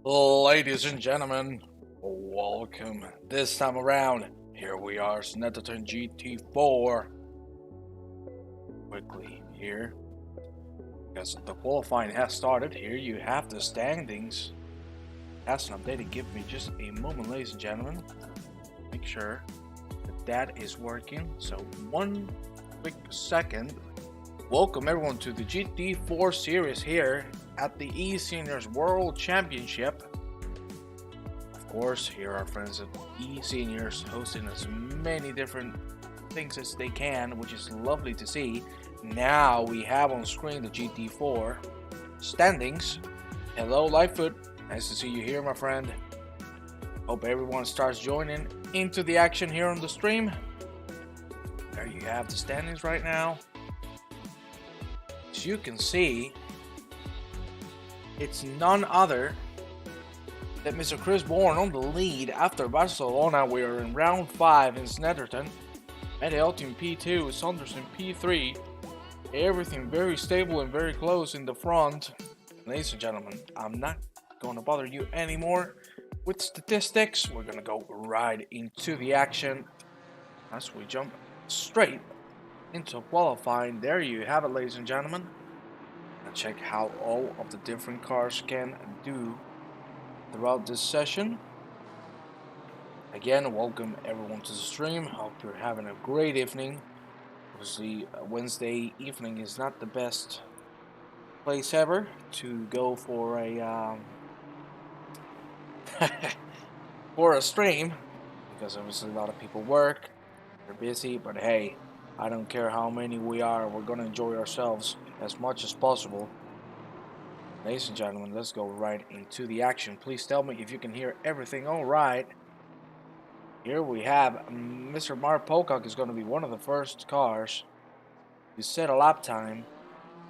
Ladies and gentlemen, welcome. This time around, here we are, Snetterton GT4. Quickly here, because the qualifying has started. Here you have the standings. That's an update. Give me just a moment, ladies and gentlemen. Make sure that is working. So, one quick second. Welcome everyone to the GT4 series here at the eSeniors World Championship. Of course, here are friends at eSeniors hosting as many different things as they can, which is lovely to see. Now we have on screen the Gt4 Standings. Hello, Lightfoot. Nice to see you here, my friend. Hope everyone starts joining into the action here on the stream. There you have the standings right now. As you can see, it's none other than Mr. Chris Bourne on the lead after Barcelona. We are in round 5 in Snetterton. Medial Team P2, Saunders in P3. Everything very stable and very close in the front. Ladies and gentlemen, I'm not going to bother you anymore with statistics. We're going to go right into the action as we jump straight into qualifying. There you have it, ladies and gentlemen. And check how all of the different cars can do throughout this session. Again, welcome everyone to the stream. Hope you're having a great evening. Obviously, Wednesday evening is not the best place ever to go for a for a stream, because obviously a lot of people work, they're busy, but hey, I don't care how many we are, we're gonna enjoy ourselves as much as possible. Ladies and gentlemen, let's go right into the action. Please tell me if you can hear everything all right. Here we have Mr. Mark Pocock is going to be one of the first cars to set a lap time.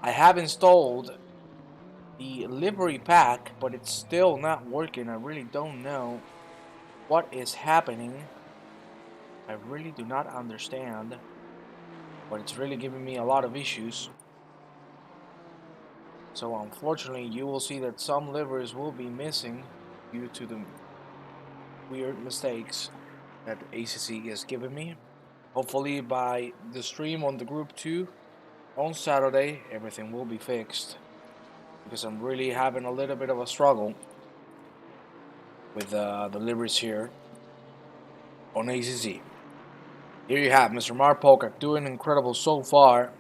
I have installed the livery pack, but it's still not working. I really don't know what is happening. I really do not understand, but it's really giving me a lot of issues. So unfortunately, you will see that some liveries will be missing due to the weird mistakes that ACC is giving me. Hopefully by the stream on the group 2 on Saturday, everything will be fixed, because I'm really having a little bit of a struggle with the liveries here on ACC. Here you have Mr. Mark Pocock doing incredible so far.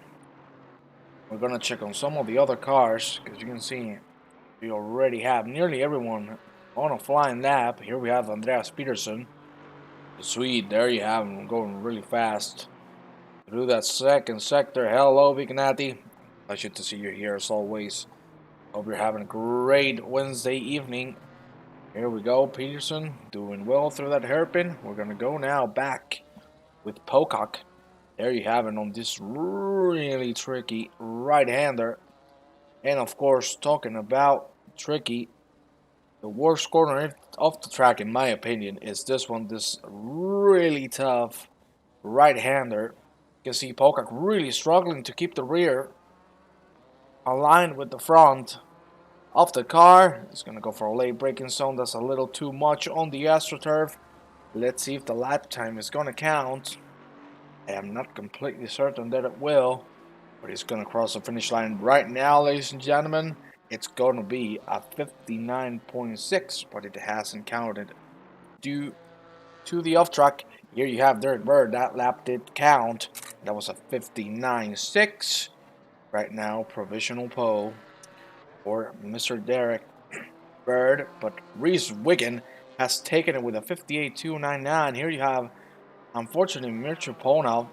We're gonna check on some of the other cars, because you can see we already have nearly everyone on a flying lap. Here we have Andreas Peterson, the Swede. There you have him going really fast through that second sector. Hello, Vignati. Pleasure to see you here as always. Hope you're having a great Wednesday evening. Here we go, Peterson doing well through that hairpin. We're gonna go now back with Pocock. There you have it on this really tricky right-hander. And of course, talking about tricky, the worst corner of the track, in my opinion, is this one. This really tough right-hander. You can see Pocock really struggling to keep the rear aligned with the front of the car. It's going to go for a late braking zone. That's a little too much on the AstroTurf. Let's see if the lap time is going to count. I am not completely certain that it will, but it's going to cross the finish line right now, ladies and gentlemen. It's going to be a 59.6, but it hasn't counted due to the off track. Here you have Derek Bird. That lap did count. That was a 59.6. Right now, provisional pole for Mr. Derek Bird, but Reese Wiggin has taken it with a 58.299. Here you have, unfortunately, Mircea Ponal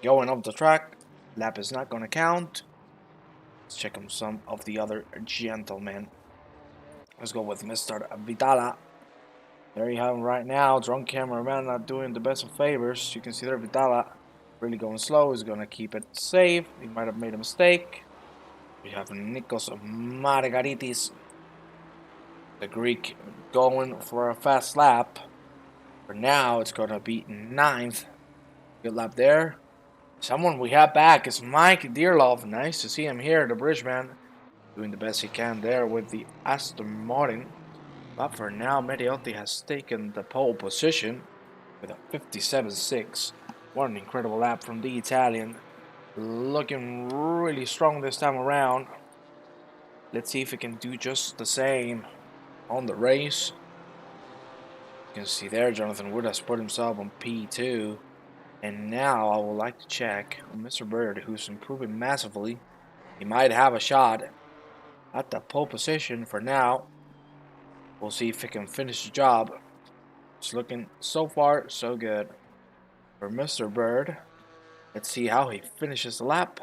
going off the track. Lap is not going to count. Let's check on some of the other gentlemen. Let's go with Mr. Vitala. There you have him right now. Drunk cameraman not doing the best of favors. You can see there Vitala really going slow. He's going to keep it safe. He might have made a mistake. We have Nikos Margaritis, the Greek, going for a fast lap. For now, it's going to be 9th. Good lap there. Someone we have back is Mike Dearlove. Nice to see him here, the Bridgeman, doing the best he can there with the Aston Martin. But for now, Mediotti has taken the pole position with a 57.6. What an incredible lap from the Italian. Looking really strong this time around. Let's see if he can do just the same on the race. You can see there Jonathan Wood has put himself on P2. And now I would like to check on Mr. Bird, who's improving massively. He might have a shot at the pole position for now. We'll see if he can finish the job. It's looking so far so good for Mr. Bird. Let's see how he finishes the lap.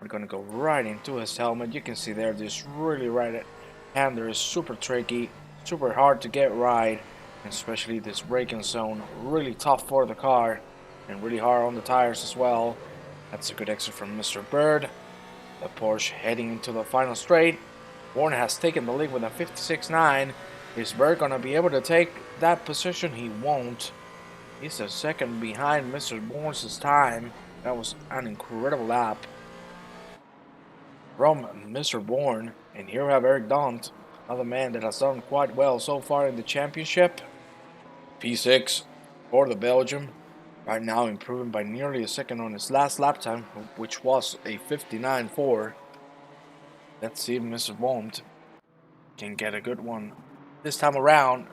We're gonna go right into his helmet. You can see there this really right hander is super tricky, super hard to get right, and especially this braking zone, really tough for the car and really hard on the tires as well. That's a good exit from Mr. Bird. The Porsche heading into the final straight. Bourne has taken the lead with a 56.9. Is Bird gonna be able to take that position? He won't. He's a second behind Mr. Bourne's time. That was an incredible lap from Mr. Bourne. And here we have Eric Daunt, another man that has done quite well so far in the championship. P6 for the Belgium. Right now improving by nearly a second on his last lap time, which was a 59.4. Let's see if Mr. Bond can get a good one this time around.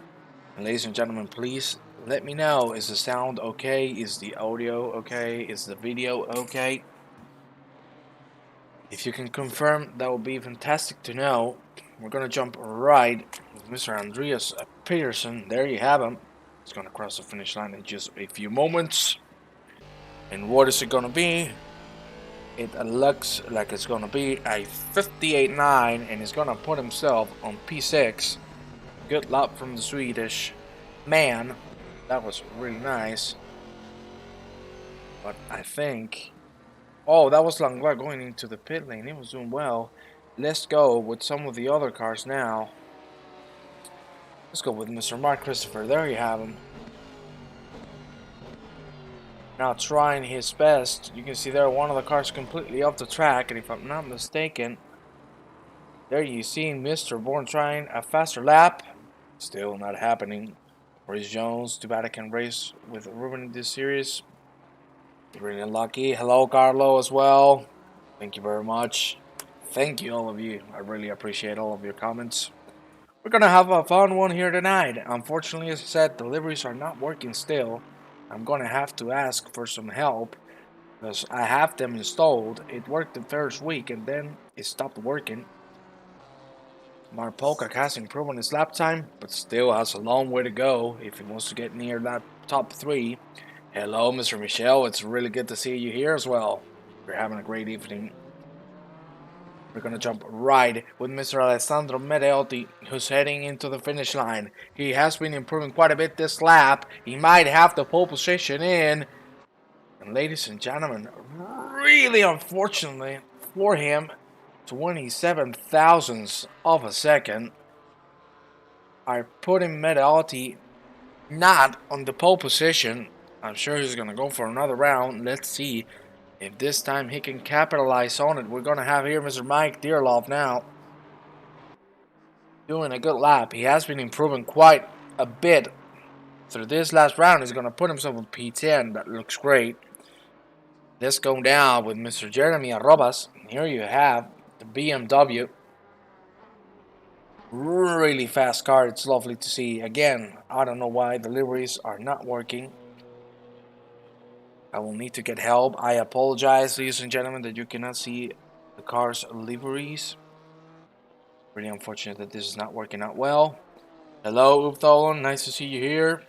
And ladies and gentlemen, please let me know, is the sound okay? Is the audio okay? Is the video okay? If you can confirm, that would be fantastic to know. We're gonna jump right with Mr. Andreas Peterson. There you have him. He's gonna cross the finish line in just a few moments. And what is it gonna be? It looks like it's gonna be a 58.9, and he's gonna put himself on P6. Good luck from the Swedish man. That was really nice. But I think... Oh, that was Langlois going into the pit lane. He was doing well. Let's go with some of the other cars now. Let's go with Mr. Mark Christopher. There you have him. Now trying his best. You can see there one of the cars completely off the track. And if I'm not mistaken, there you see Mr. Bourne trying a faster lap. Still not happening. Maurice Jones, too bad I can race with Ruben in this series. Really lucky. Hello, Carlo, as well. Thank you very much. Thank you, all of you. I really appreciate all of your comments. We're gonna have a fun one here tonight. Unfortunately, as I said, deliveries are not working still. I'm gonna have to ask for some help because I have them installed. It worked the first week and then it stopped working. Mark Polkak has improved on his lap time, but still has a long way to go if he wants to get near that top 3. Hello, Mr. Michel. It's really good to see you here as well. We're having a great evening. We're going to jump right with Mr. Alessandro Mediotti, who's heading into the finish line. He has been improving quite a bit this lap. He might have the pole position in. And ladies and gentlemen, really unfortunately for him, 27 thousandths of a second are putting Mediotti not on the pole position. I'm sure he's going to go for another round. Let's see if this time he can capitalize on it. We're going to have here Mr. Mike Dearlove now doing a good lap. He has been improving quite a bit through this last round. He's going to put himself on P10. That looks great. Let's go down with Mr. Jeremy Arrobas. Here you have the BMW. Really fast car. It's lovely to see. Again, I don't know why the liveries are not working. I will need to get help. I apologize, ladies and gentlemen, that you cannot see the car's liveries. Really unfortunate that this is not working out well. Hello, Uptholon. Nice to see you here.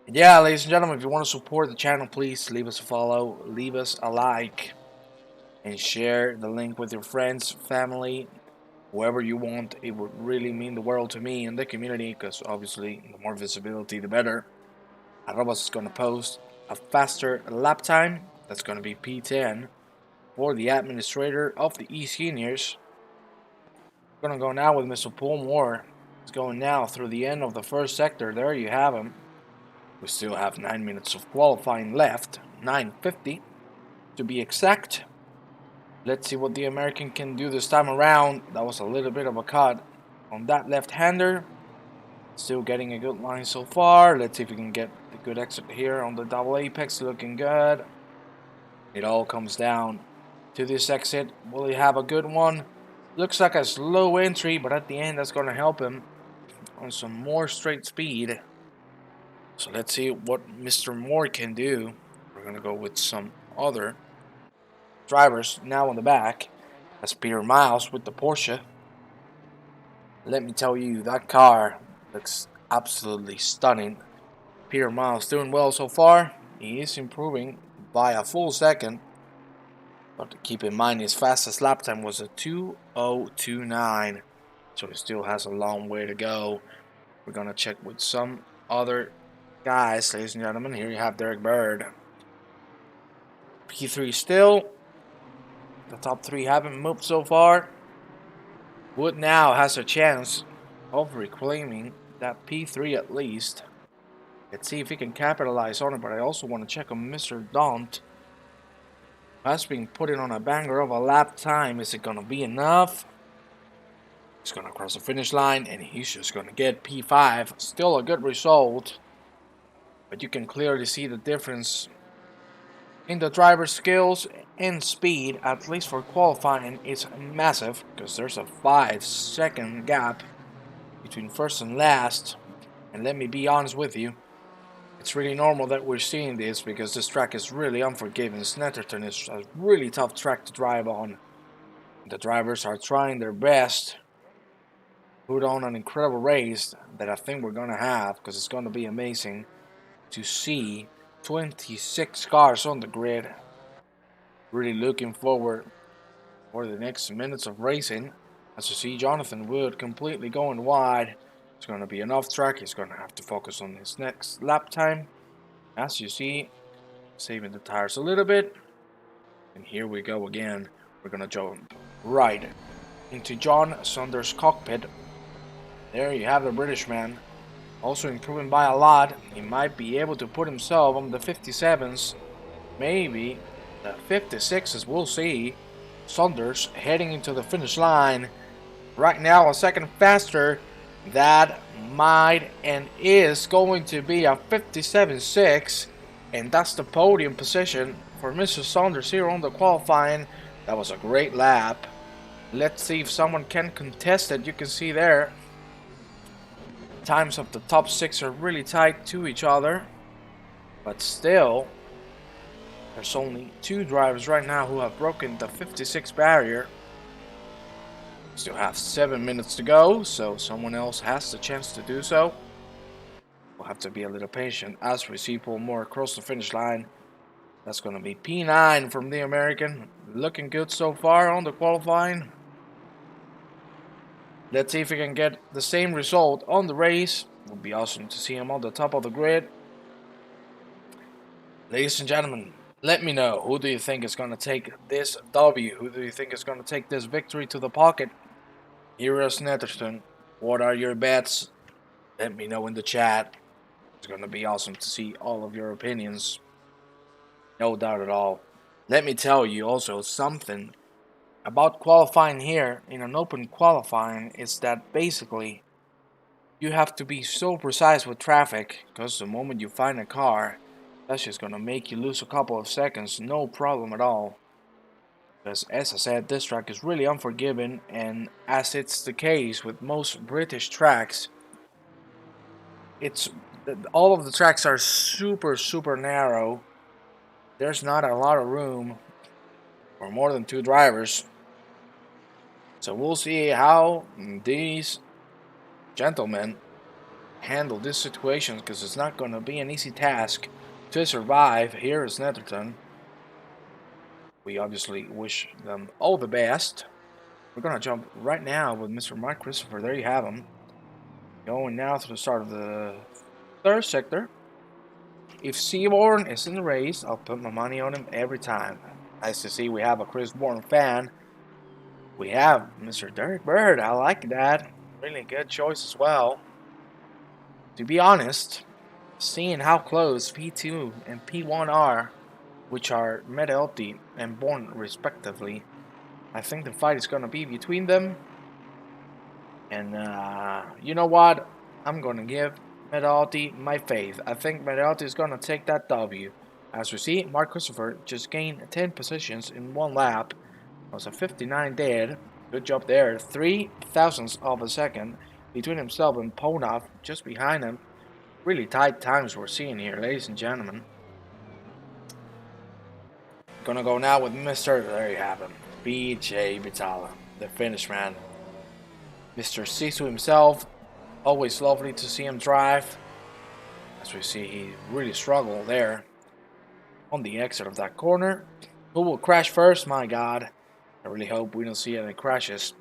And yeah, ladies and gentlemen, if you want to support the channel, please leave us a follow, leave us a like, and share the link with your friends, family, whoever you want. It would really mean the world to me and the community, because obviously the more visibility, the better. Arrobas is going to post a faster lap time. That's going to be P10 for the administrator of the eSeniors. We're going to go now with Mr. Paul Moore. He's going now through the end of the first sector. There you have him. We still have 9 minutes of qualifying left. 9:50 to be exact. Let's see what the American can do this time around. That was a little bit of a cut on that left-hander. Still getting a good line so far. Let's see if we can get a good exit here on the double apex. Looking good. It all comes down to this exit. Will he have a good one? Looks like a slow entry, but at the end that's going to help him on some more straight speed. So let's see what Mr. Moore can do. We're going to go with some other drivers now on the back. That's Peter Miles with the Porsche. Let me tell you, that car looks absolutely stunning. Peter Miles doing well so far. He is improving by a full second. But keep in mind his fastest lap time was a 2:029. So he still has a long way to go. We're going to check with some other guys, ladies and gentlemen. Here you have Derek Bird. P3 still. The top three haven't moved so far. Wood now has a chance of reclaiming that P3 at least. Let's see if he can capitalize on it, but I also want to check on Mr. Daunt. Has been putting on a banger of a lap time. Is it going to be enough? He's going to cross the finish line, and he's just going to get P5. Still a good result, but you can clearly see the difference in the driver's skills and speed, at least for qualifying. It's massive because there's a 5-second gap between first and last. And let me be honest with you, it's really normal that we're seeing this because this track is really unforgiving. Snetterton is a really tough track to drive on. The drivers are trying their best. Put on an incredible race that I think we're going to have, because it's going to be amazing to see 26 cars on the grid. Really looking forward for the next minutes of racing. As you see, Jonathan Wood completely going wide. It's going to be an off track. He's going to have to focus on his next lap time. As you see, saving the tires a little bit. And here we go again. We're going to jump right into John Saunders' cockpit. There you have the British man. Also improving by a lot. He might be able to put himself on the 57s. Maybe the 56s. We'll see. Saunders heading into the finish line. Right now a second faster. That might and is going to be a 57.6. And that's the podium position for Mr. Saunders here on the qualifying. That was a great lap. Let's see if someone can contest it. You can see there, times of the top 6 are really tight to each other. But still, there's only 2 drivers right now who have broken the 56 barrier. Still have 7 minutes to go, so someone else has the chance to do so. We'll have to be a little patient as we see Paul Moore across the finish line. That's going to be P9 from the American. Looking good so far on the qualifying. Let's see if we can get the same result on the race. It would be awesome to see him on the top of the grid. Ladies and gentlemen, let me know, who do you think is going to take this W? Who do you think is going to take this victory to the pocket here at Snetterton? What are your bets? Let me know in the chat. It's going to be awesome to see all of your opinions. No doubt at all. Let me tell you also something about qualifying here in an open qualifying is that basically you have to be so precise with traffic, because the moment you find a car, that's just going to make you lose a couple of seconds, no problem at all. Because as I said, this track is really unforgiving, and as it's the case with most British tracks, all of the tracks are super narrow. There's not a lot of room for more than 2 drivers. So we'll see how these gentlemen handle this situation, because it's not going to be an easy task to survive here at Snetterton. We obviously wish them all the best. We're going to jump right now with Mr. Mark Christopher. There you have him. Going now to the start of the 3rd sector. If Seaborn is in the race, I'll put my money on him every time. Nice to see we have a Chris Bourne fan. We have Mr. Derek Bird. I like that. Really good choice as well. To be honest, seeing how close P2 and P1 are, which are Medeotti and Bourne respectively, I think the fight is going to be between them. And you know what? I'm going to give Medalti my faith. I think Medalti is going to take that W. As we see, Mark Christopher just gained 10 positions in one lap. It was a 59 dead. Good job there. 3 thousandths of a second between himself and Ponov, just behind him. Really tight times we're seeing here, ladies and gentlemen. Gonna go now with Mr. There you have him. BJ Vitala, the Finnish man. Mr. Sisu himself. Always lovely to see him drive. As we see, he really struggled there on the exit of that corner. Who will crash first? My God. I really hope we don't see any crashes.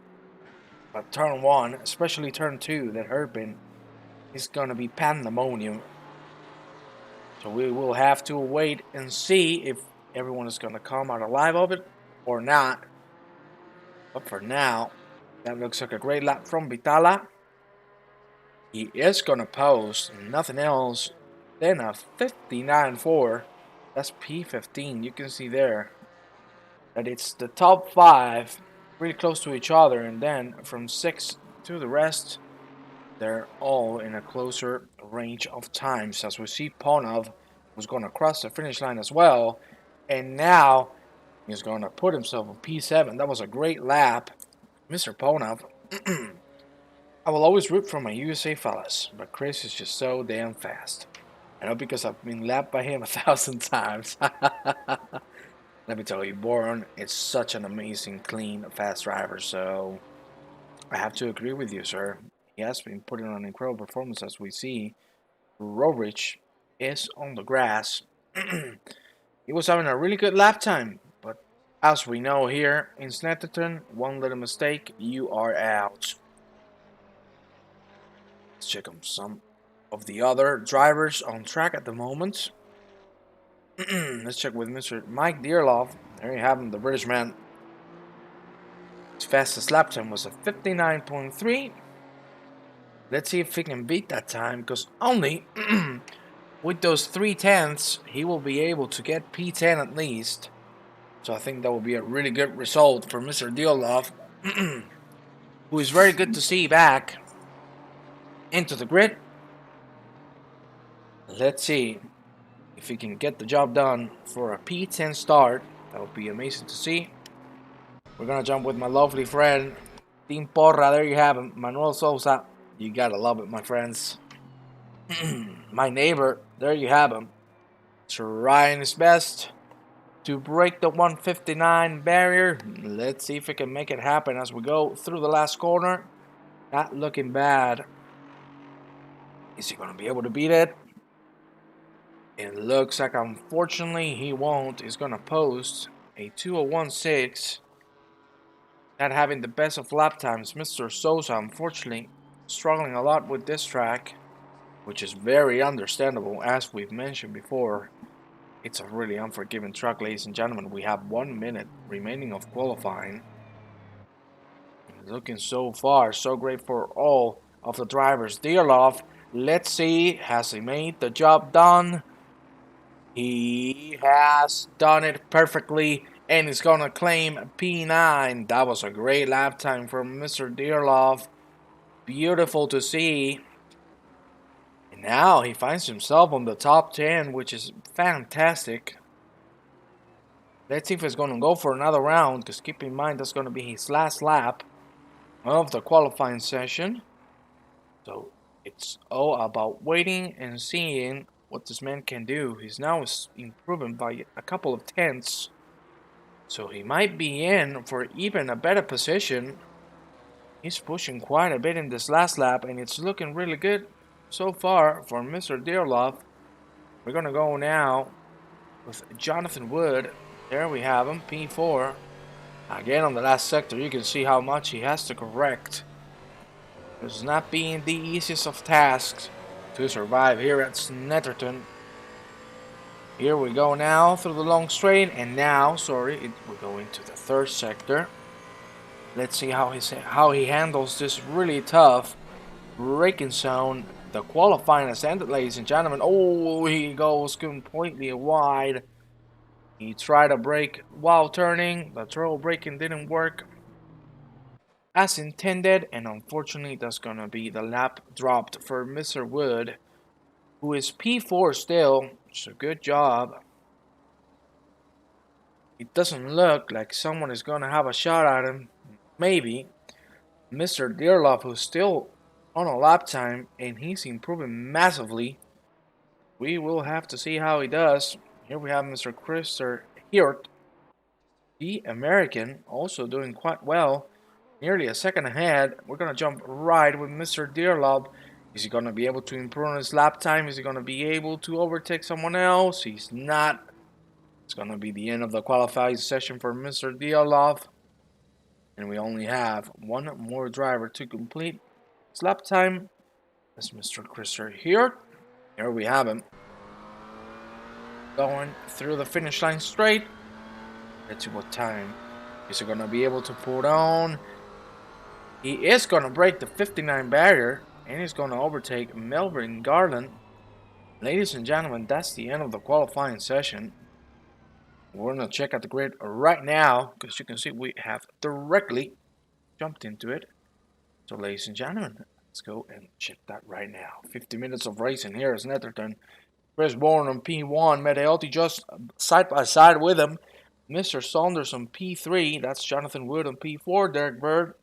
But turn 1, especially turn 2, that hairpin is gonna be pandemonium. So we will have to wait and see if everyone is gonna come out alive of it or not. But for now, that looks like a great lap from Vitala. He is gonna post nothing else than a 59.4. That's P15. You can see there that it's the top 5 really close to each other, and then from 6 to the rest, they're all in a closer range of times. As we see, Ponov was going to cross the finish line as well, and now he's going to put himself on P7. That was a great lap, Mr. Ponov. I will always root for my USA fellas, but Chris is just so damn fast. I know because I've been lapped by him 1,000 times. Let me tell you, Boron is such an amazing, clean, fast driver, so I have to agree with you, sir. He has been putting on an incredible performance as we see. Robrich is on the grass. He was having a really good lap time, but as we know here in Snetterton, one little mistake, you are out. Let's check on some of the other drivers on track at the moment. Let's check with Mr. Mike Dearlove. There you have him, the British man. His fastest lap time was a 59.3. Let's see if he can beat that time, because only with those 3/10ths he will be able to get P10 at least. So I think that will be a really good result for Mr. Dearlove, who is very good to see back into the grid. Let's see if he can get the job done for a P10 start. That would be amazing to see. We're gonna jump with my lovely friend Team Porra. There you have him, Manuel Sousa. You gotta love it, my friends. My neighbor, there you have him, trying his best to break the 159 barrier. Let's see if he can make it happen as we go through the last corner. Not looking bad. Is he gonna be able to beat it? It looks like, unfortunately, he won't. He's gonna post a 2:01.6. Not having the best of lap times. Mr. Sosa, unfortunately, struggling a lot with this track, which is very understandable, as we've mentioned before. It's a really unforgiving track, ladies and gentlemen. We have 1 minute remaining of qualifying. Looking so far, so great for all of the drivers. Dearlove, let's see, has he made the job done? He has done it perfectly, and he's gonna claim P9. That was a great lap time from Mr. Dearlove. Beautiful to see. And now he finds himself on the top 10, which is fantastic. Let's see if he's gonna go for another round, because keep in mind that's gonna be his last lap of the qualifying session. So it's all about waiting and seeing what this man can do. He's now improving by a couple of tenths, so he might be in for even a better position. He's pushing quite a bit in this last lap, and it's looking really good so far for Mr. Dearlove. We're gonna go now with Jonathan Wood. There we have him, P4. Again, on the last sector, you can see how much he has to correct. It's not being the easiest of tasks to survive here at Snetterton. Here we go now through the long straight, and now, we're going to the third sector. Let's see how he handles this really tough braking zone. The qualifying has ended, ladies and gentlemen. Oh, he goes completely wide. He tried to brake while turning. The turbo braking didn't work. as intended, and unfortunately that's gonna be the lap dropped for Mr. Wood, who is P4 still. So good job. It doesn't look like someone is gonna have a shot at him. Maybe Mr. Dearlove, who's still on a lap time, and he's improving massively. We will have to see how he does. Here we have Mr. Christopher Hirt, the American, also doing quite well. Nearly a second ahead. We're going to jump right with Mr. Dearlove. Is he going to be able to improve on his lap time? Is he going to be able to overtake someone else? He's not. It's going to be the end of the qualifying session for Mr. Dearlove. And we only have one more driver to complete his lap time. That's Mr. Christopher Hirt. Here we have him. Going through the finish line straight. Let's see what time is he going to be able to put on. He is going to break the 59 barrier, and he's going to overtake Melvin Garland. Ladies and gentlemen, that's the end of the qualifying session. We're going to check out the grid right now, because you can see we have directly jumped into it. So ladies and gentlemen, let's go and check that right now. 50 minutes of racing here at Snetterton. Chris Bourne on P1, Matteotti just side by side with him. Mr. Saunders on P3, that's Jonathan Wood on P4, Derek Bird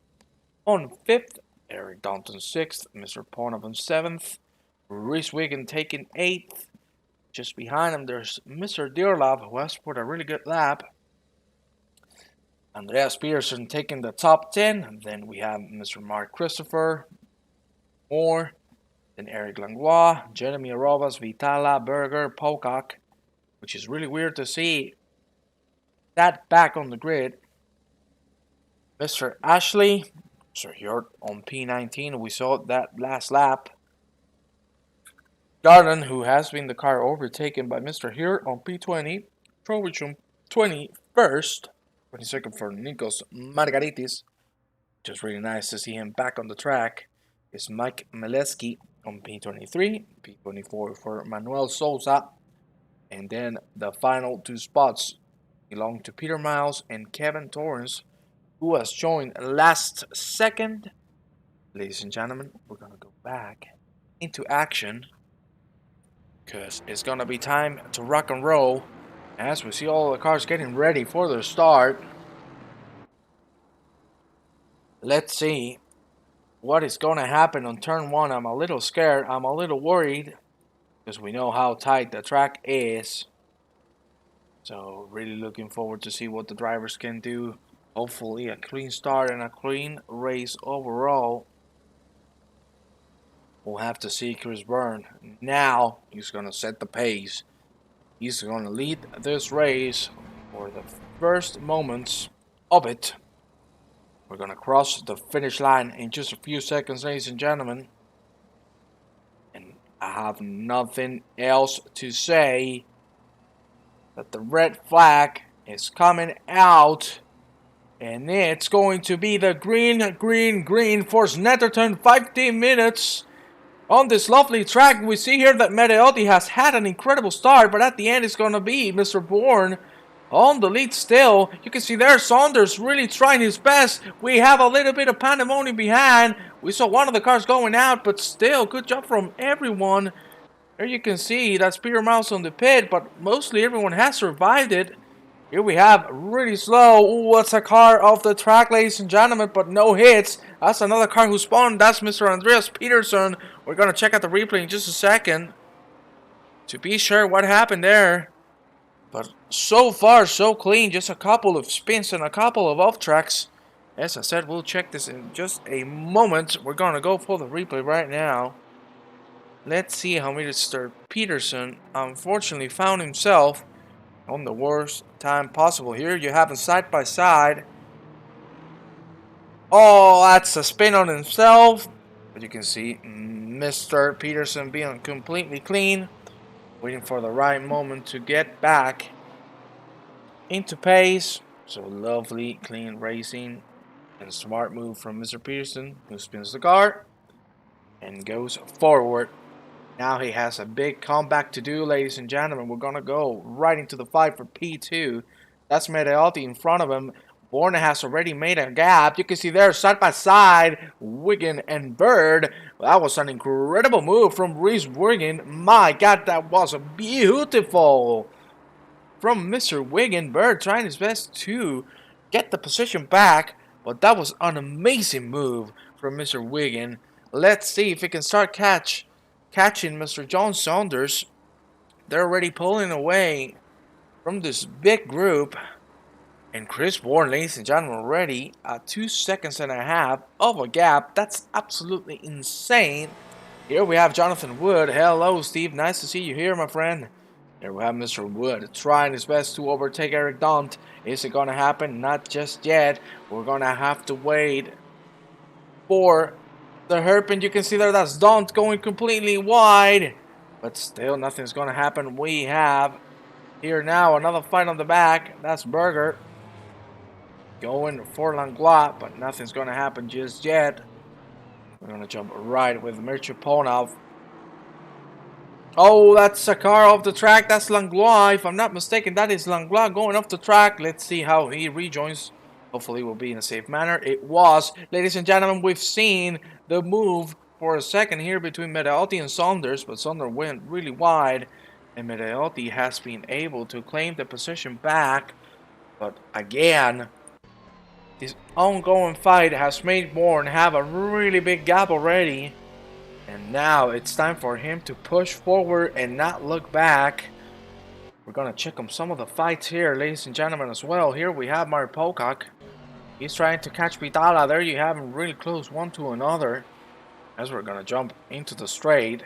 on 5th, Eric Dalton 6th, Mr. Pornov on 7th, Reese Wiggin taking 8th. Just behind him there's Mr. Dearlove, who has put a really good lap. Andreas Peterson taking the top 10, and then we have Mr. Mark Christopher, Moore, then Eric Langlois, Jeremy Arobas, Vitala, Berger, Pocock, which is really weird to see that back on the grid. Mr. Ashley, Mr. Hirt on P19, we saw that last lap. Garden, who has been the car overtaken by Mr. Hirt on P20, Trowich on 21st, 22nd for Nikos Margaritis. Just really nice to see him back on the track. Is Mike Meleski on P23, P24 for Manuel Souza, and then the final two spots belong to Peter Miles and Kevin Torrance, who has joined last second. Ladies and gentlemen, we're gonna go back into action because it's gonna be time to rock and roll as we see all the cars getting ready for their start. Let's see what is going to happen on turn 1. I'm a little scared. I'm a little worried because we know how tight the track is. So really looking forward to see what the drivers can do. Hopefully a clean start and a clean race overall. We'll have to see Chris Byrne. Now he's going to set the pace. He's going to lead this race for the first moments of it. We're going to cross the finish line in just a few seconds, ladies and gentlemen. And I have nothing else to say. That the red flag is coming out. And it's going to be the green for Snetterton. 15 minutes on this lovely track. We see here that Matteotti has had an incredible start. But at the end it's going to be Mr. Bourne on the lead still. You can see there Saunders really trying his best. We have a little bit of pandemonium behind. We saw one of the cars going out, but still good job from everyone. Here you can see that's Peter Miles on the pit, but mostly everyone has survived it. Here we have really slow. Ooh, that's a car off the track, ladies and gentlemen, but no hits. That's another car who spawned. That's Mr. Andreas Peterson. We're going to check out the replay in just a second to be sure what happened there. But so far, so clean. Just a couple of spins and a couple of off tracks. As I said, we'll check this in just a moment. We're going to go for the replay right now. Let's see how Mr. Peterson unfortunately found himself on the worst time possible. Here you have him side by side. Oh, that's a spin on himself. But you can see Mr. Peterson being completely clean. Waiting for the right moment to get back into pace. So lovely, clean racing and smart move from Mr. Peterson, who spins the car and goes forward. Now he has a big comeback to do, ladies and gentlemen. We're going to go right into the fight for P2. That's Matteotti in front of him. Bourne has already made a gap. You can see there side by side, Wigan and Bird. That was an incredible move from Reese Wigan. My God, that was beautiful from Mr. Wigan. Bird trying his best to get the position back, but that was an amazing move from Mr. Wigan. Let's see if he can start catching Mr. John Saunders. They're already pulling away from this big group. And Chris Bourne, ladies and gentlemen, already at 2 seconds and a half of a gap. That's absolutely insane. Here we have Jonathan Wood. Hello, Steve. Nice to see you here, my friend. Here we have Mr. Wood trying his best to overtake Eric Dunt. Is it going to happen? Not just yet. We're going to have to wait for the hairpin. You can see there that's Dunt going completely wide. But still, nothing's going to happen. We have here now another fight on the back. That's Berger going for Langlois, but nothing's going to happen just yet. We're going to jump right with Mirchaponov. Oh, that's a car off the track. That's Langlois. If I'm not mistaken, that is Langlois going off the track. Let's see how he rejoins. Hopefully, it will be in a safe manner. It was. Ladies and gentlemen, we've seen the move for a second here between Medeotti and Saunders, but Saunders went really wide, and Medeotti has been able to claim the position back. But again, this ongoing fight has made Bourne have a really big gap already. And now it's time for him to push forward and not look back. We're going to check on some of the fights here, ladies and gentlemen, as well. Here we have Mario Pocock. He's trying to catch Pitala. There you have him really close one to another. As we're going to jump into the straight.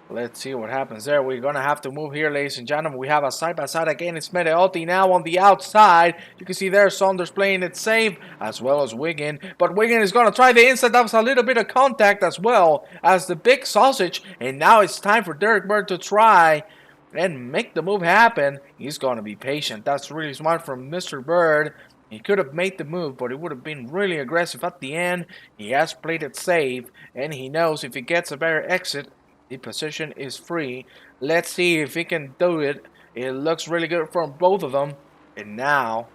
Let's see what happens there. We're going to have to move here, ladies and gentlemen. We have a side-by-side again. It's Medeotti now on the outside. You can see there Saunders playing it safe, as well as Wigan. But Wigan is going to try the inside. That was a little bit of contact as well as the big sausage. And now it's time for Derek Bird to try and make the move happen. He's going to be patient. That's really smart from Mr. Bird. He could have made the move, but it would have been really aggressive at the end. He has played it safe, and he knows if he gets a better exit, the position is free. Let's see if he can do it. It looks really good from both of them. And now,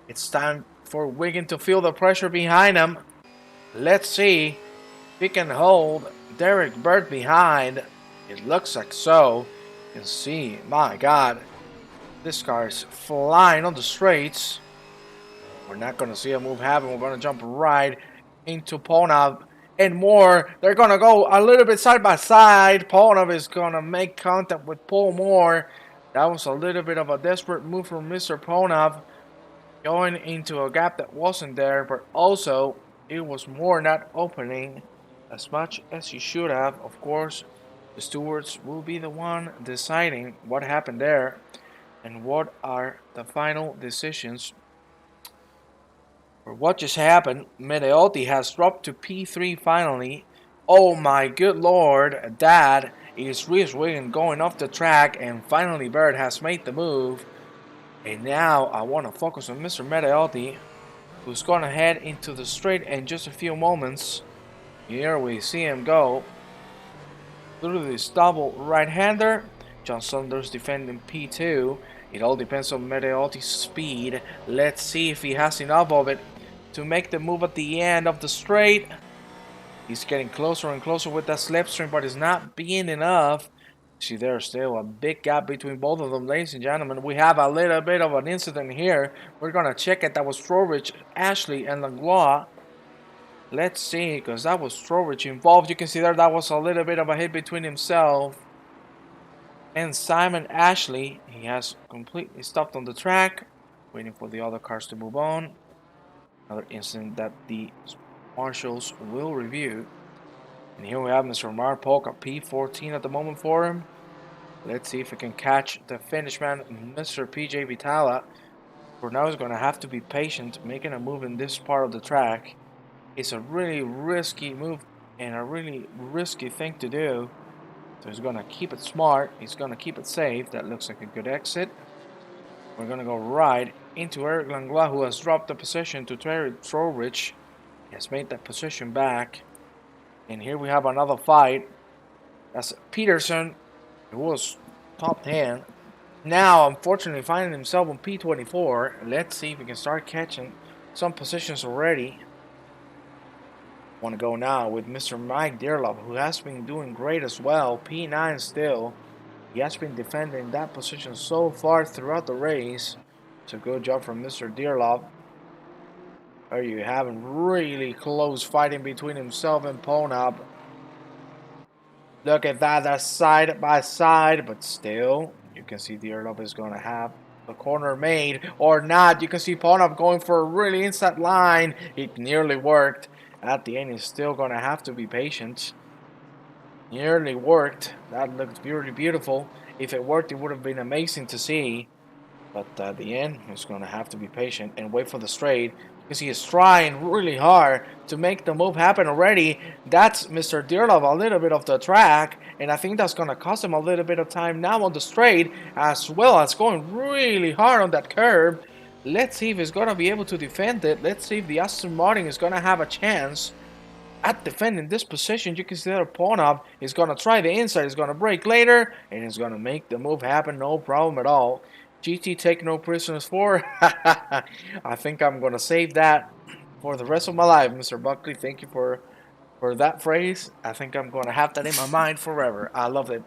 it's time for Wigan to feel the pressure behind him. Let's see if he can hold Derek Bird behind. It looks like so. You can see, my God, this car is flying on the straights. We're not going to see a move happen. We're going to jump right into Ponab and more. They're going to go a little bit side by side. Ponab is going to make contact with Paul Moore. That was a little bit of a desperate move from Mr. Ponab, going into a gap that wasn't there, but also it was Moore not opening as much as he should have. Of course, the stewards will be the one deciding what happened there and what are the final decisions. For what just happened, Medeotti has dropped to P3 finally. Oh my good lord, that is Reese Wigan going off the track, and finally Bird has made the move. And now I want to focus on Mr. Medeotti, who's going to head into the straight in just a few moments. Here we see him go through this double right-hander. John Saunders defending P2. It all depends on Medeotti's speed. Let's see if he has enough of it to make the move at the end of the straight. He's getting closer and closer with that slipstream, but it's not being enough. See, there's still a big gap between both of them, ladies and gentlemen. We have a little bit of an incident here. We're going to check it. That was Strowbridge, Ashley, and Langlois. Let's see, because that was Strowbridge involved. You can see there that was a little bit of a hit between himself and Simon Ashley. He has completely stopped on the track, waiting for the other cars to move on. Another incident that the marshals will review. And here we have Mr. Mario Pocock at P14 at the moment for him. Let's see if we can catch the finish man, Mr. PJ Vitala. For now, he's going to have to be patient, making a move in this part of the track. It's a really risky move and a really risky thing to do. So he's going to keep it smart. He's going to keep it safe. That looks like a good exit. We're going to go right into Eric Langlois, who has dropped the position to Terry Trowbridge. He has made that position back. And here we have another fight. That's Peterson, who was top 10. Now, unfortunately, finding himself on P24. Let's see if we can start catching some positions already. Want to go now with Mr. Mike Dearlove, who has been doing great as well. P9 still. He has been defending that position so far throughout the race. It's a good job from Mr. Dearlove. There you have really close fighting between himself and Ponab. Look at that, that's side by side, but still, you can see Dearlove is going to have the corner made or not. You can see Ponab going for a really inside line. It nearly worked. At the end, he's still going to have to be patient. Nearly worked. That looked really beautiful. If it worked, it would have been amazing to see. But at the end, he's going to have to be patient and wait for the straight. Because he is trying really hard to make the move happen already. That's Mr. Dearlove a little bit off the track. And I think that's going to cost him a little bit of time now on the straight. As well as going really hard on that curb. Let's see if he's going to be able to defend it. Let's see if the Aston Martin is going to have a chance at defending this position. You can see that Ponab is going to try the inside. He's going to break later. And he's going to make the move happen. No problem at all. GT take no prisoners for. I think I'm going to save that for the rest of my life, Mr. Buckley. Thank you for that phrase. I think I'm going to have that in my mind forever. I loved it.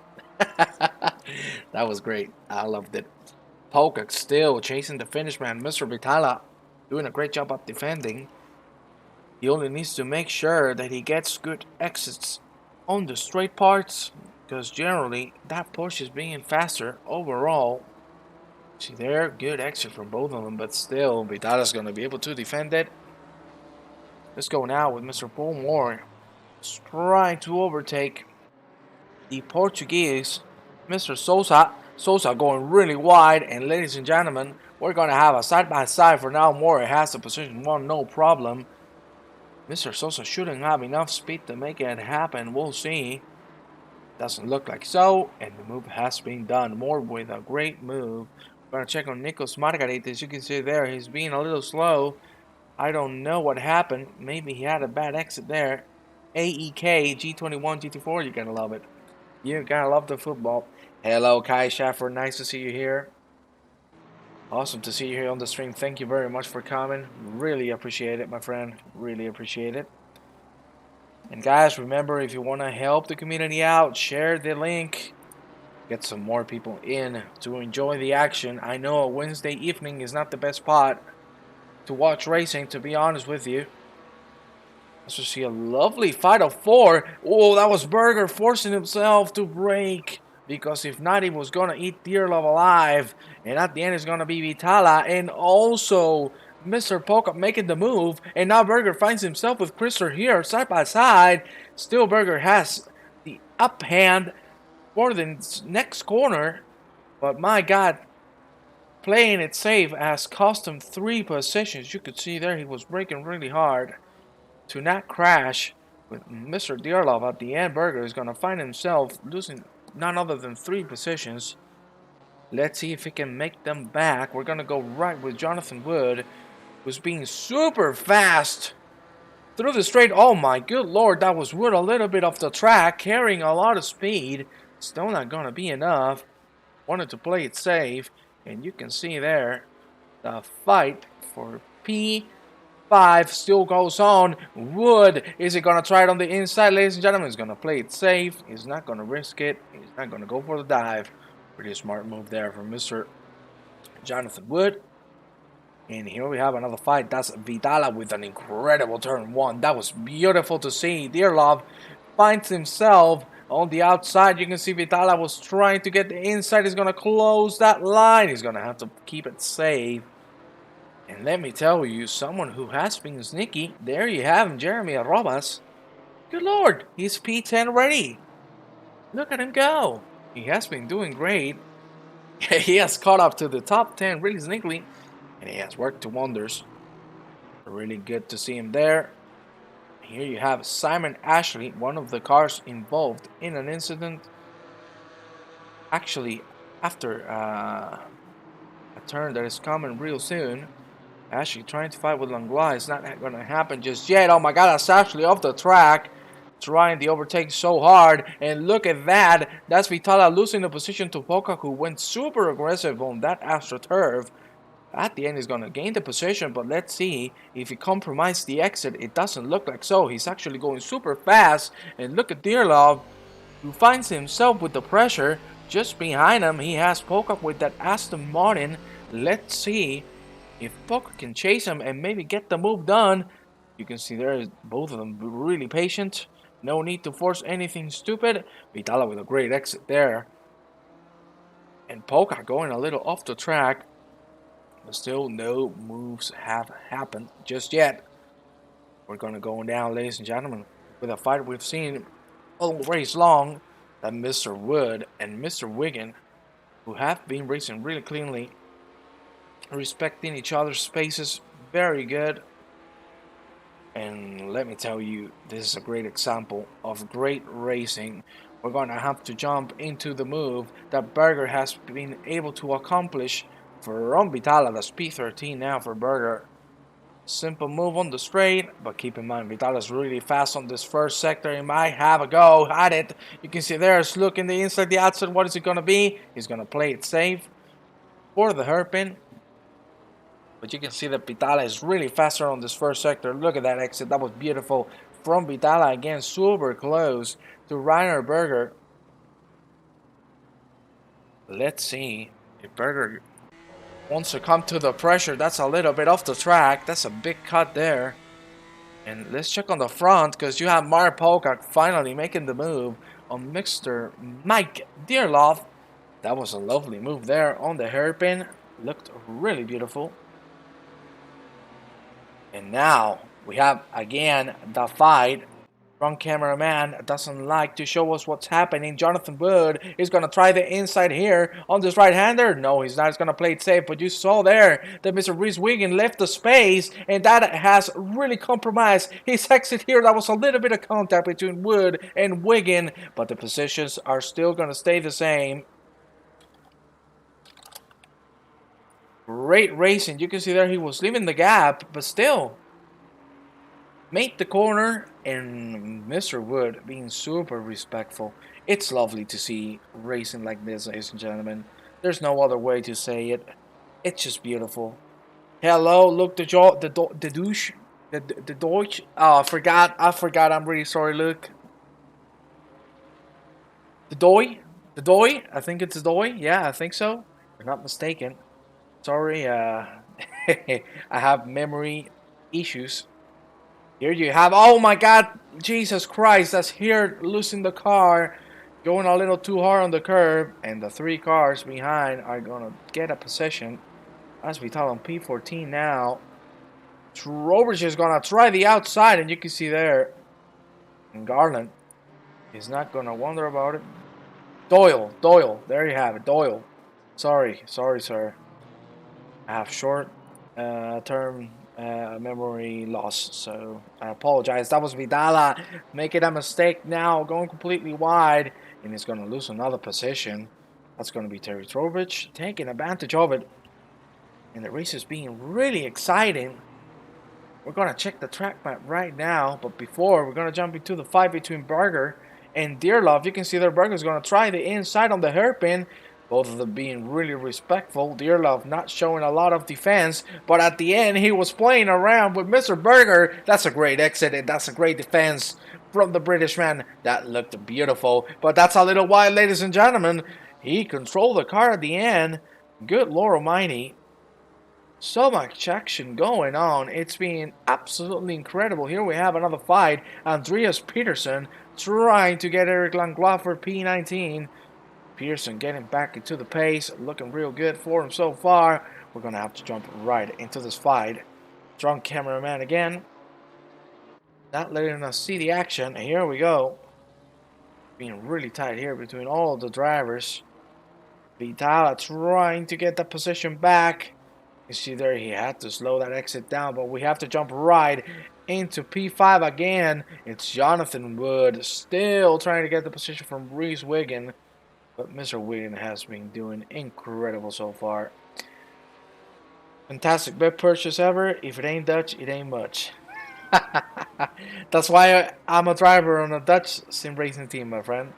That was great. I loved it. Polka still chasing the finish, man. Mr. Vitala doing a great job of defending. He only needs to make sure that he gets good exits on the straight parts, because generally that push is being faster overall. See there, good exit from both of them, but still Vitala's going to be able to defend it. Let's go now with Mr. Paul Moore trying to overtake the Portuguese Mr. Sousa. Sousa going really wide, and ladies and gentlemen, we're going to have a side-by-side for now. Moore has the position one, no problem. Mr. Sousa shouldn't have enough speed to make it happen. We'll see. Doesn't look like so, and the move has been done. Moore with a great move. We're going to check on Nikos Margarit. As you can see there, he's being a little slow. I don't know what happened. Maybe he had a bad exit there. AEK, G21, Gt4, you gotta love it. You gotta love the football. Hello, Kai Schaffer. Nice to see you here. Awesome to see you here on the stream. Thank you very much for coming. Really appreciate it, my friend. Really appreciate it. And guys, remember, if you want to help the community out, share the link. Get some more people in to enjoy the action. I know a Wednesday evening is not the best spot to watch racing, to be honest with you. Let's just see a lovely fight of four. Oh, that was Berger forcing himself to break. Because if not, he was going to eat Dearlove alive. And at the end, it's going to be Vitala. And also Mr. Polka making the move. And now Berger finds himself with Christopher here side by side. Still, Berger has the up hand for the next corner. But my God, playing it safe has cost him 3 positions. You could see there he was braking really hard to not crash with Mr. Dearlove. At the end, Berger is going to find himself losing none other than 3 positions. Let's see if he can make them back. We're going to go right with Jonathan Wood, who's being super fast through the straight. Oh my good lord, that was Wood a little bit off the track, carrying a lot of speed. Still not going to be enough. Wanted to play it safe, and you can see there the fight for P5 still goes on. Wood, is he going to try it on the inside, ladies and gentlemen? He's going to play it safe. He's not going to risk it. He's not going to go for the dive. Pretty smart move there from Mr. Jonathan Wood. And here we have another fight. That's Vitala with an incredible turn 1. That was beautiful to see. Dearlove finds himself on the outside. You can see Vitala was trying to get the inside. He's going to close that line. He's going to have to keep it safe. And let me tell you, someone who has been sneaky. There you have him, Jeremy Arrobas. Good lord, he's P10 ready. Look at him go. He has been doing great. He has caught up to the top 10 really sneakily. And he has worked to wonders. Really good to see him there. Here you have Simon Ashley, one of the cars involved in an incident. Actually, after a turn that is coming real soon. Ashley trying to fight with Langlois. It's not going to happen just yet. Oh my god, that's Ashley off the track. trying the overtake so hard, and look at that. That's Vitala losing the position to Poca, who went super aggressive on that AstroTurf. At the end, he's going to gain the position, but let's see if he compromised the exit. It doesn't look like so. He's actually going super fast, and look at Dearlove, who finds himself with the pressure. Just behind him, he has Poca with that Aston Martin. Let's see if Poca can chase him and maybe get the move done. You can see there, both of them really patient. No need to force anything stupid. Vitala with a great exit there. And Poca going a little off the track. But still, no moves have happened just yet. We're going to go down, ladies and gentlemen, with a fight we've seen all race long. That Mr. Wood and Mr. Wiggin, who have been racing really cleanly, respecting each other's spaces, very good. And let me tell you, this is a great example of great racing. We're going to have to jump into the move that Berger has been able to accomplish for Vitala. That's P13 now for Berger. Simple move on the straight, but keep in mind, Vitala's really fast on this first sector. He might have a go at it. You can see there's looking the inside, the outside. What is it going to be? He's going to play it safe for the hairpin. But you can see that Vitala is really faster on this first sector. Look at that exit. That was beautiful from Vitala. Again, super close to Rainer Berger. Let's see if Berger wants to come to the pressure. That's a little bit off the track. That's a big cut there. And let's check on the front, because you have Mark Pocock finally making the move on Mr. Mike Dearlove. That was a lovely move there on the hairpin. Looked really beautiful. And now we have again the fight. Front cameraman doesn't like to show us what's happening. Jonathan Wood is going to try the inside here on this right-hander. No, he's not. He's going to play it safe. But you saw there that Mr. Reese Wiggin left the space, and that has really compromised his exit here. That was a little bit of contact between Wood and Wiggin, but the positions are still going to stay the same. Great racing. You can see there he was leaving the gap, but still made the corner, and Mr. Wood being super respectful. It's lovely to see racing like this, ladies and gentlemen. There's no other way to say it. It's just beautiful. Hello, look, the douche, the Deutsch. Oh, I forgot. I'm really sorry, Luke. The Doy. I think it's the Doy. Yeah, I think so. If I'm not mistaken. Sorry, I have memory issues. Here you have, oh my god, Jesus Christ, that's here losing the car, going a little too hard on the curb, and the three cars behind are going to get a possession. As we tell them, P14 now. Trowbridge is going to try the outside, and you can see there, and Garland is not going to wonder about it. Doyle, there you have it, Doyle. Sorry, sir. I have short-term memory loss, so I apologize. That was Vidala making a mistake now, going completely wide, and he's going to lose another position. That's going to be Terry Trowbridge taking advantage of it, and the race is being really exciting. We're going to check the track map right now, but before, we're going to jump into the fight between Berger and Dearlove. You can see that Berger's going to try the inside on the hairpin. Both of them being really respectful. Dearlove not showing a lot of defense, but at the end he was playing around with Mr. Berger. That's a great exit, and that's a great defense from the British man. That looked beautiful, but that's a little wide, ladies and gentlemen. He controlled the car at the end. Good Lord Almighty. So much action going on. It's been absolutely incredible. Here we have another fight. Andreas Peterson trying to get Eric Langlois for P19. Pearson getting back into the pace, looking real good for him so far. We're going to have to jump right into this fight. Drunk cameraman again. Not letting us see the action. Here we go. Being really tight here between all of the drivers. Vitala trying to get the position back. You see there he had to slow that exit down, but we have to jump right into P5 again. It's Jonathan Wood still trying to get the position from Reese Wiggin. But Mr. Wiggin has been doing incredible so far. Fantastic bet purchase ever. If it ain't Dutch, it ain't much. That's why I'm a driver on a Dutch sim racing team, my friend.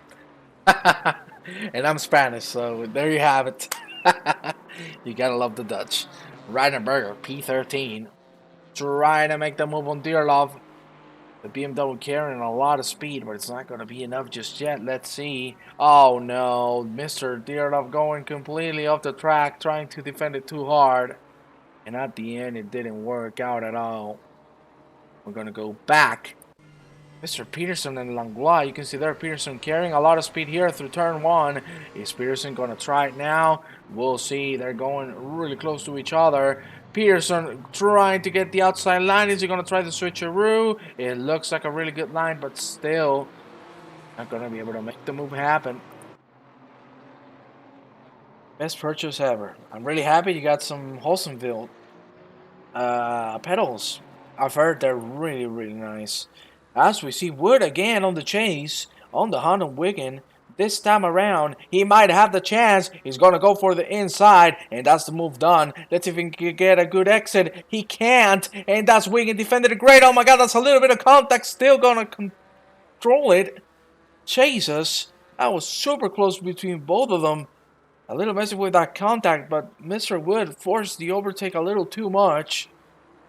And I'm Spanish, so there you have it. You gotta love the Dutch. Reidenberger, P13. Trying to make the move on Dearlove. The BMW carrying a lot of speed, but it's not going to be enough just yet. Let's see. Oh no, Mr. Dearlove going completely off the track, trying to defend it too hard. And at the end, it didn't work out at all. We're going to go back. Mr. Peterson and Langlois, you can see there Peterson carrying a lot of speed here through turn one. Is Peterson going to try it now? We'll see. They're going really close to each other. Peterson trying to get the outside line. Is he going to try the switcheroo? It looks like a really good line, but still not going to be able to make the move happen. Best purchase ever. I'm really happy you got some Holsonville pedals. I've heard they're really, really nice. As we see Wood again on the chase, on the hunt on Wigan. This time around, he might have the chance. He's going to go for the inside, and that's the move done. Let's see if he can get a good exit. He can't, and that's Wigan defended it great. Oh my god, that's a little bit of contact. Still going to control it. Jesus, that was super close between both of them. A little messy with that contact, but Mr. Wood forced the overtake a little too much.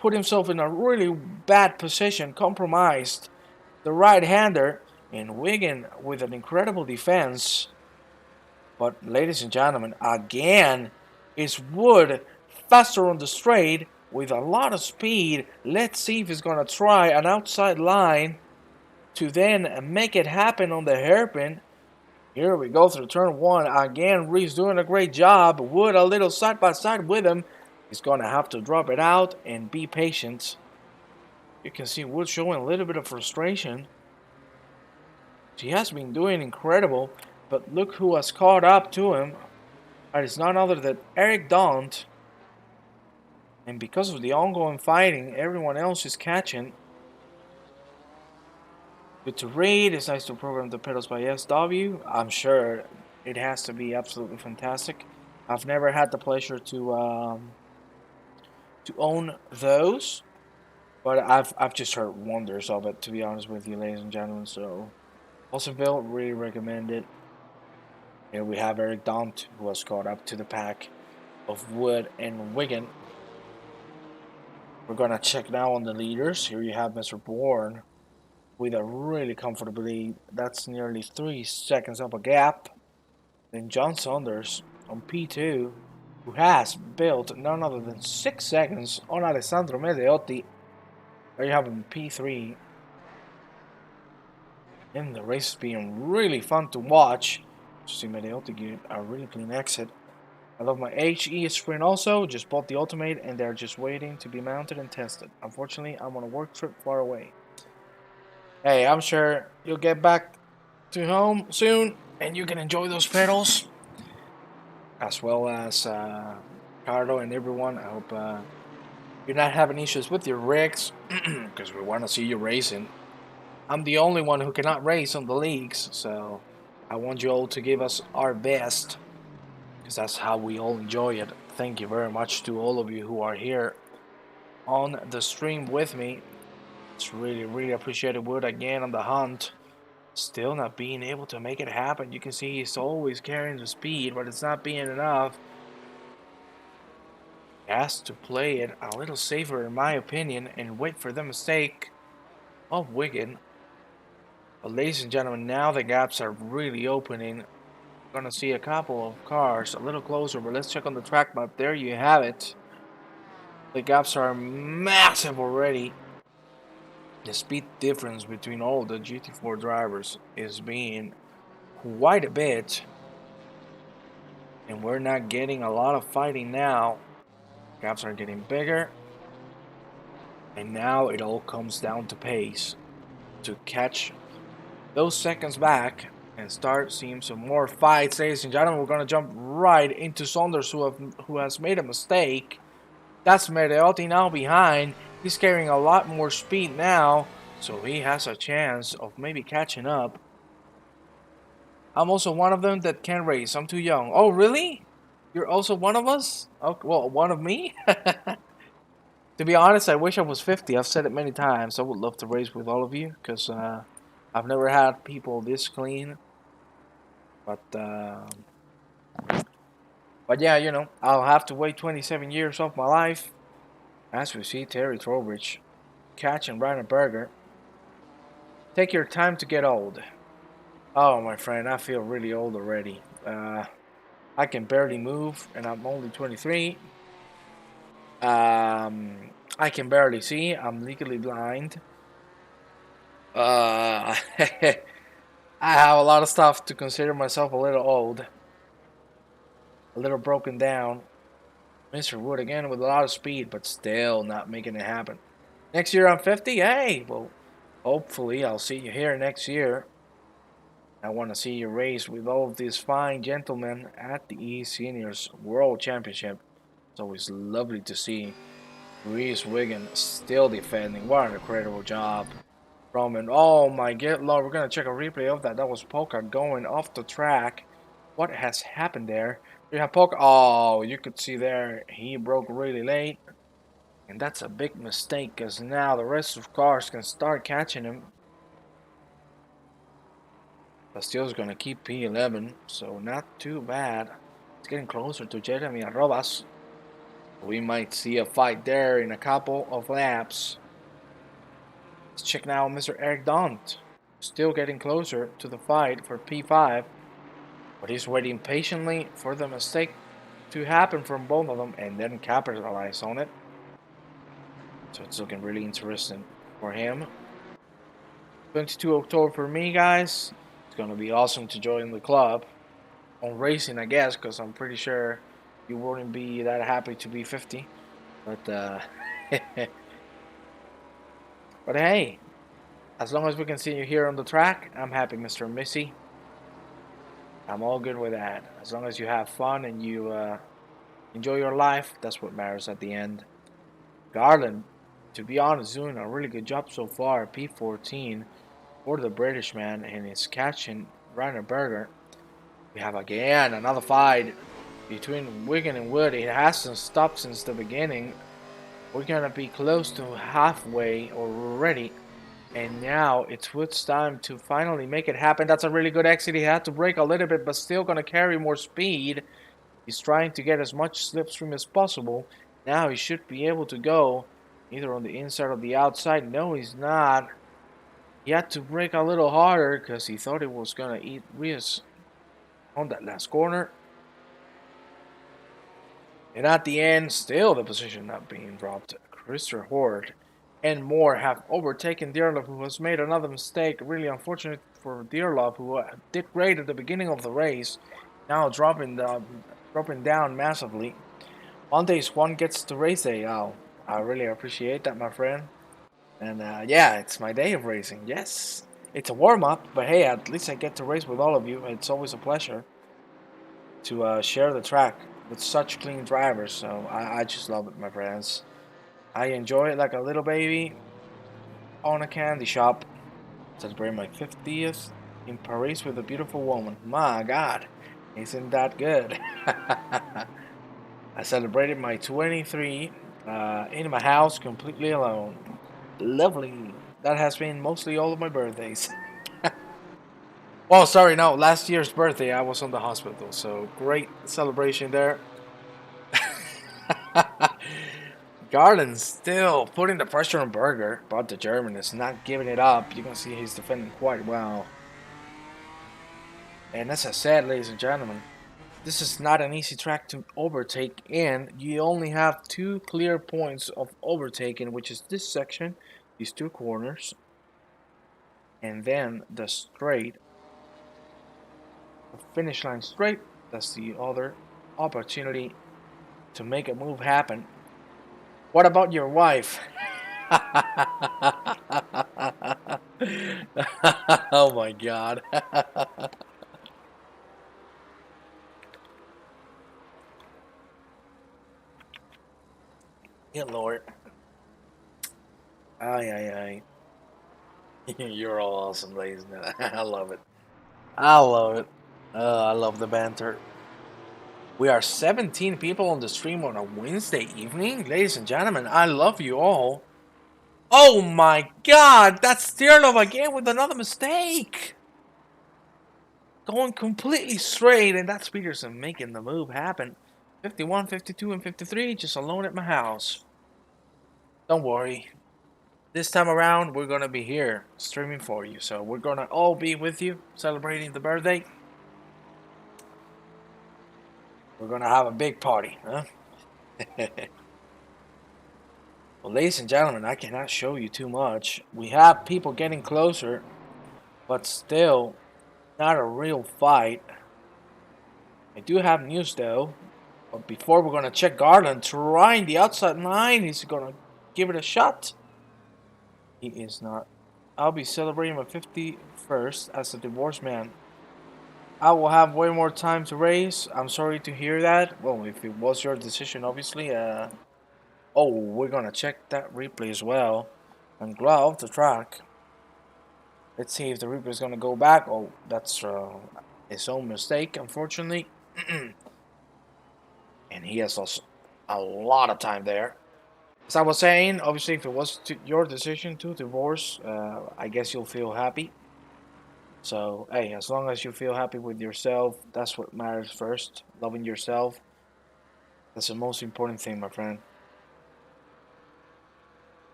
Put himself in a really bad position, compromised the right-hander, and Wigan with an incredible defense. But ladies and gentlemen, again, is Wood faster on the straight with a lot of speed. Let's see if he's going to try an outside line to then make it happen on the hairpin. Here we go through turn one. Again, Reese doing a great job. Wood a little side by side with him. He's going to have to drop it out and be patient. You can see Wood showing a little bit of frustration. He has been doing incredible, but look who has caught up to him. That is none other than Eric Daunt. And because of the ongoing fighting, everyone else is catching. Good to read. It's nice to program the pedals by SW. I'm sure it has to be absolutely fantastic. I've never had the pleasure to own those, but I've just heard wonders of it, to be honest with you, ladies and gentlemen. So, Wilsonville, really recommend it. Here we have Eric Daunt, who has caught up to the pack of Wood and Wigan. We're gonna check now on the leaders. Here you have Mr. Bourne with a really comfortable lead. That's nearly 3 seconds up a gap. Then John Saunders on P2, who has built none other than 6 seconds on Alessandro Medeotti. There you have him, P3. And the race is being really fun to watch. To see Medeotti get a really clean exit. I love my HE sprint also. Just bought the Ultimate and they're just waiting to be mounted and tested. Unfortunately, I'm on a work trip far away. Hey, I'm sure you'll get back to home soon and you can enjoy those pedals. As well as Carlo and everyone. I hope you're not having issues with your rigs. Because we want to see you racing. I'm the only one who cannot race on the leagues. So I want you all to give us our best. Because that's how we all enjoy it. Thank you very much to all of you who are here on the stream with me. It's really, really appreciated. Wood again on the hunt. Still not being able to make it happen. You can see he's always carrying the speed, but it's not being enough. He has to play it a little safer, in my opinion, and wait for the mistake of Wigan. But ladies and gentlemen, now the gaps are really opening. We're gonna see a couple of cars a little closer, but let's check on the track map. There you have it. The gaps are massive already. The speed difference between all the GT4 drivers is being quite a bit. And we're not getting a lot of fighting now. Gaps are getting bigger. And now it all comes down to pace. To catch those seconds back and start seeing some more fights. Ladies and gentlemen, we're going to jump right into Saunders, who has made a mistake. That's Medeotti now behind. He's carrying a lot more speed now, so he has a chance of maybe catching up. I'm also one of them that can't race. I'm too young. Oh, really? You're also one of us? Oh, well, one of me? To be honest, I wish I was 50. I've said it many times. I would love to race with all of you because I've never had people this clean. But yeah, you know, I'll have to wait 27 years of my life. As we see Terry Trowbridge catching Ryan Berger. Take your time to get old. Oh, my friend, I feel really old already. I can barely move, and I'm only 23. I can barely see. I'm legally blind. I have a lot of stuff to consider myself a little old, a little broken down. Mr. Wood again with a lot of speed, but still not making it happen. Next year I'm 50. Hey, well, hopefully I'll see you here next year. I want to see you race with all of these fine gentlemen at the eSeniors World Championship. It's always lovely to see Reese Wiggin still defending. What an incredible job from him. Oh my god, Lord, we're going to check a replay of that. That was Polka going off the track. What has happened there? You have Polka. Oh, you could see there he broke really late. And that's a big mistake because now the rest of cars can start catching him. Castillo's going to keep P11, so not too bad. It's getting closer to Jeremy Arrobas. We might see a fight there in a couple of laps. Let's check now Mr. Eric Daunt. Still getting closer to the fight for P5. But he's waiting patiently for the mistake to happen from both of them and then capitalize on it. So it's looking really interesting for him. 22 October for me, guys. It's going to be awesome to join the club. On racing, I guess, because I'm pretty sure you wouldn't be that happy to be 50. But, but hey, as long as we can see you here on the track, I'm happy, Mr. Missy. I'm all good with that. As long as you have fun and you enjoy your life, that's what matters at the end. Garland, to be honest, doing a really good job so far. P14 for the British man, and he's catching Rainer Berger. We have again another fight between Wigan and Wood. It hasn't stopped since the beginning. We're gonna be close to halfway already. And now it's Wood's time to finally make it happen. That's a really good exit. He had to brake a little bit, but still gonna carry more speed. He's trying to get as much slipstream as possible. Now he should be able to go either on the inside or the outside. No, he's not. He had to brake a little harder because he thought it was gonna eat Rios on that last corner. And at the end, still the position not being dropped. Christopher Horde and more have overtaken Dearlove, who has made another mistake. Really unfortunate for Dearlove, who did great at the beginning of the race. Now dropping down massively. Mondays one gets to race day. Oh, I really appreciate that, my friend. And yeah, it's my day of racing. Yes, it's a warm-up, but hey, at least I get to race with all of you. It's always a pleasure to share the track with such clean drivers. So I just love it, my friends. I enjoy it like a little baby on a candy shop. Celebrating my 50th in Paris with a beautiful woman. My God, isn't that good? I celebrated my 23 in my house completely alone. Lovely. That has been mostly all of my birthdays. Oh, sorry, no. Last year's birthday, I was on the hospital, so great celebration there. Garland still putting the pressure on Berger, but the German is not giving it up. You can see he's defending quite well. And as I said, ladies and gentlemen, this is not an easy track to overtake in. You only have two clear points of overtaking, which is this section, these two corners, and then the straight, the finish line straight. That's the other opportunity to make a move happen. What about your wife? Oh my God. Yeah, Lord. Ay, ay, ay. You're all awesome, ladies and gentlemen. I love it. I love it. I love the banter. We are 17 people on the stream on a Wednesday evening. Ladies and gentlemen, I love you all. Oh my god, that's Stirlov again with another mistake. Going completely straight, and that's Peterson making the move happen. 51, 52, and 53 just alone at my house. Don't worry. This time around, we're going to be here streaming for you. So we're going to all be with you celebrating the birthday. We're going to have a big party, huh? Well, ladies and gentlemen, I cannot show you too much. We have people getting closer, but still not a real fight. I do have news though. But before we're going to check Garland trying the outside line. He's going to give it a shot. He is not. I'll be celebrating my 51st as a divorced man. I will have way more time to race. I'm sorry to hear that. Well, if it was your decision, obviously. Oh, we're going to check that replay as well. And glove the track. Let's see if the replay is going to go back. Oh, that's his own mistake, unfortunately. And he has also a lot of time there. As I was saying, obviously, if it was your decision to divorce, I guess you'll feel happy. So, hey, as long as you feel happy with yourself, that's what matters first. Loving yourself. That's the most important thing, my friend.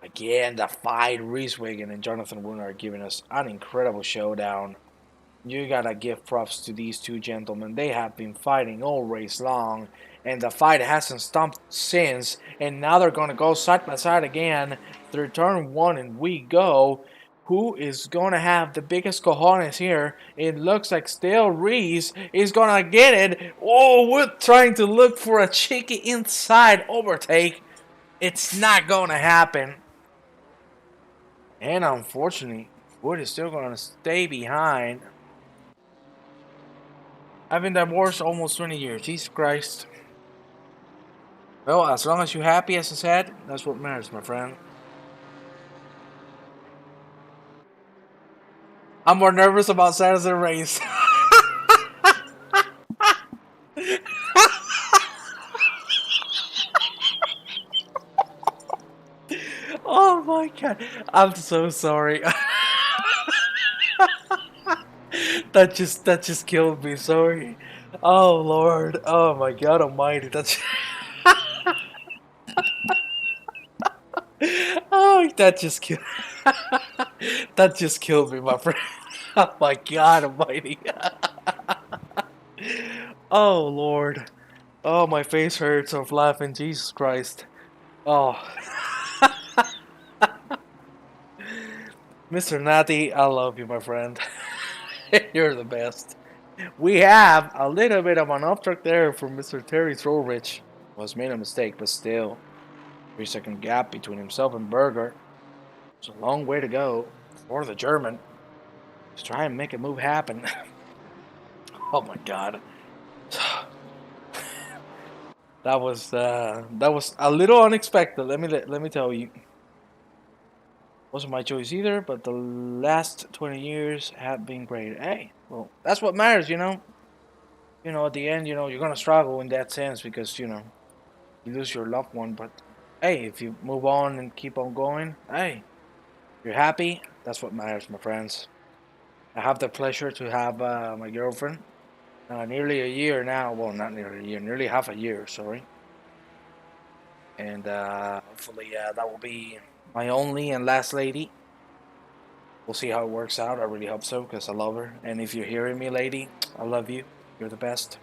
Again, the fight, Reese Wiggin and Jonathan Wooner are giving us an incredible showdown. You gotta give props to these two gentlemen. They have been fighting all race long, and the fight hasn't stopped since. And now they're gonna go side by side again. Through turn one, and we go. Who is gonna have the biggest cojones here? It looks like still Reese is gonna get it. Oh, we're trying to look for a cheeky inside overtake. It's not gonna happen. And unfortunately, Wood is still gonna stay behind. I've been divorced almost 20 years. Jesus Christ. Well, as long as you're happy, as I said, that's what matters, my friend. I'm more nervous about Saturday's race. Oh my god. I'm so sorry. that just killed me, sorry. Oh Lord. Oh my god almighty. That's Oh, that just killed that just killed me, my friend. Oh my god almighty. Oh Lord. Oh, my face hurts of laughing. Jesus Christ. Oh. Mr. Natty, I love you, my friend. You're the best. We have a little bit of an off track there from Mr. Terry Throwrich. Was made a mistake, but still. 3-second gap between himself and Berger. It's a long way to go for the German. Just try and make a move happen. Oh my god. That was a little unexpected. Let me tell you. Wasn't my choice either, but the last 20 years have been great. Hey, well, that's what matters, you know. You know, at the end, you know, you're gonna struggle in that sense because you lose your loved one. But hey, if you move on and keep on going, hey, you're happy. That's what matters, my friends. I have the pleasure to have my girlfriend. Nearly a year now. Well, not nearly a year. Nearly half a year. Sorry. And hopefully that will be my only and last lady. We'll see how it works out. I really hope so because I love her. And if you're hearing me, lady, I love you. You're the best.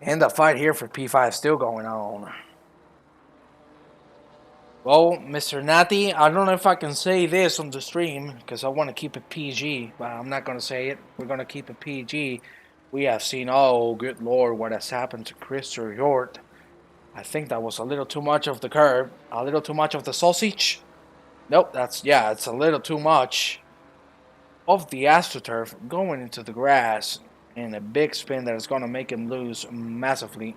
And the fight here for P5 is still going on. Well, Mr. Natty, I don't know if I can say this on the stream because I want to keep it PG, but I'm not going to say it. We're going to keep it PG. We have seen, oh, good lord, what has happened to Christopher Hjort. I think that was a little too much of the curb, a little too much of the sausage. Nope, it's a little too much of the AstroTurf going into the grass and a big spin that is going to make him lose massively.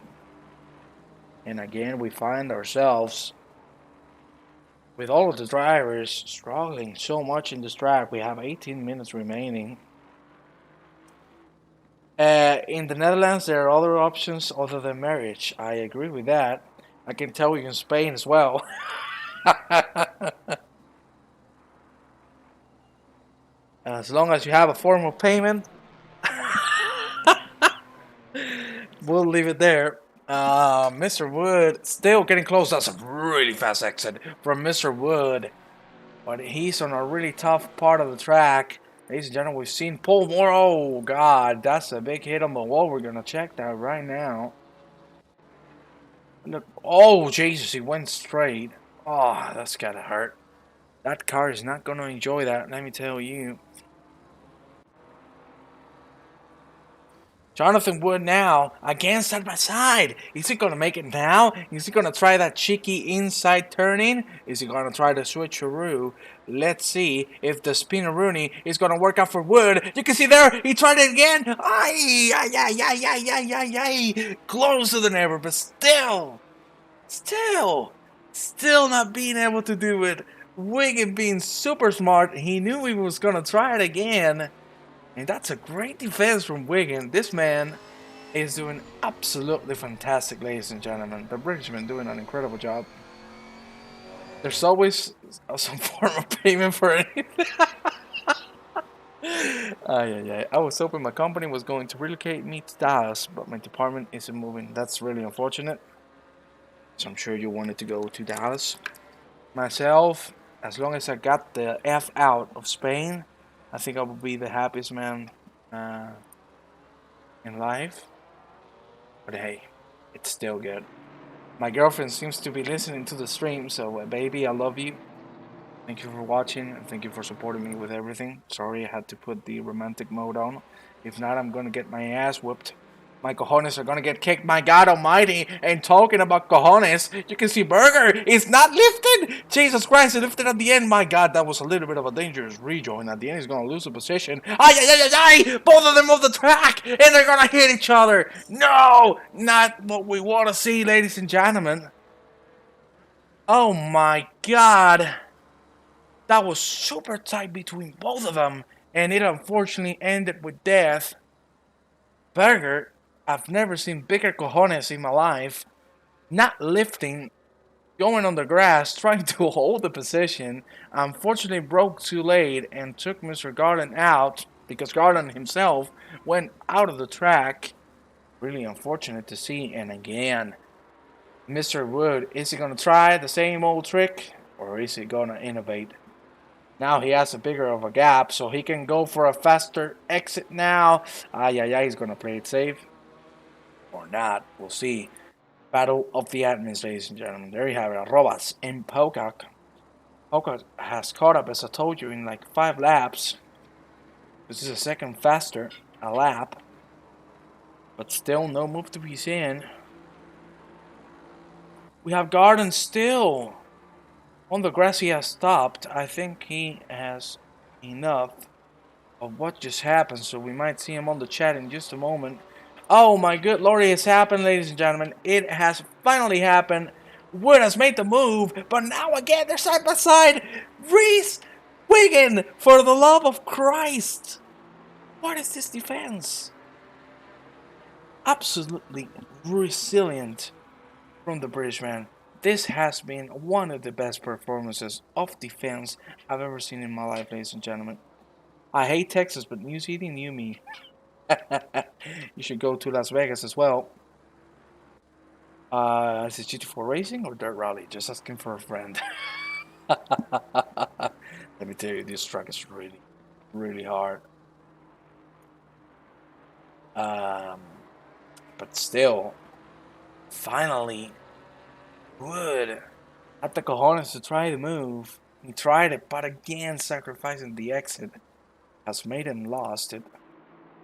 And again, we find ourselves with all of the drivers struggling so much in this track. We have 18 minutes remaining. In the Netherlands, there are other options other than marriage. I agree with that. I can tell you in Spain as well. As long as you have a form of payment, we'll leave it there. Mr. Wood still getting close. That's a really fast exit from Mr. Wood. But he's on a really tough part of the track. Ladies and gentlemen, we've seen Paul Moore. Oh, God, that's a big hit on the wall. We're going to check that right now. Look, oh, Jesus, he went straight. Oh, that's got to hurt. That car is not going to enjoy that, let me tell you. Jonathan Wood now, again side by side. Is he going to make it now? Is he going to try that cheeky inside turning? Is he going to try the switcheroo? Let's see if the spinneroonie is going to work out for Wood. You can see there, he tried it again. Ay, ay, ay, ay, ay, ay, ay, ay. Closer than ever, but still not being able to do it. Wiggin being super smart, he knew he was going to try it again. And that's a great defense from Wigan. This man is doing absolutely fantastic, ladies and gentlemen. The Britishman doing an incredible job. There's always some form of payment for anything. I was hoping my company was going to relocate me to Dallas, but my department isn't moving. That's really unfortunate. So I'm sure you wanted to go to Dallas. Myself, as long as I got the F out of Spain, I think I will be the happiest man in life. But hey, it's still good. My girlfriend seems to be listening to the stream, so baby, I love you. Thank you for watching, and thank you for supporting me with everything. Sorry I had to put the romantic mode on. If not, I'm gonna get my ass whooped. My cojones are gonna get kicked, my God almighty. And talking about cojones, you can see Burger is not lifted. Jesus Christ, he lifted at the end. My God, that was a little bit of a dangerous rejoin. At the end, he's gonna lose the position. Ay, ay, ay, ay, ay! Both of them off the track, and they're gonna hit each other. No, not what we want to see, ladies and gentlemen. Oh my God. That was super tight between both of them, and it unfortunately ended with death. Berger, I've never seen bigger cojones in my life. Not lifting, going on the grass, trying to hold the position. Unfortunately broke too late and took Mr. Garland out because Garland himself went out of the track. Really unfortunate to see. And again, Mr. Wood, is he going to try the same old trick or is he going to innovate? Now he has a bigger of a gap, so he can go for a faster exit now. He's going to play it safe. Or not, we'll see. Battle of the admins, ladies and gentlemen. There you have it, Robots and Pocock. Pocock has caught up, as I told you, in like 5 laps. This is a second faster, a lap. But still no move to be seen. We have Garden still. On the grass he has stopped. I think he has enough of what just happened, so we might see him on the chat in just a moment. Oh my good lord, it has happened, ladies and gentlemen. It has finally happened. Wood has made the move, but now again they're side by side. Reese Wiggin, for the love of Christ. What is this defense? Absolutely resilient from the British man. This has been one of the best performances of defense I've ever seen in my life, ladies and gentlemen. I hate Texas, but New City knew me. You should go to Las Vegas as well. Is it GT4 Racing or Dirt Rally? Just asking for a friend. Let me tell you, this track is really, really hard. But still, finally, Wood had the cojones to try the move. He tried it, but again, sacrificing the exit has made him lost it.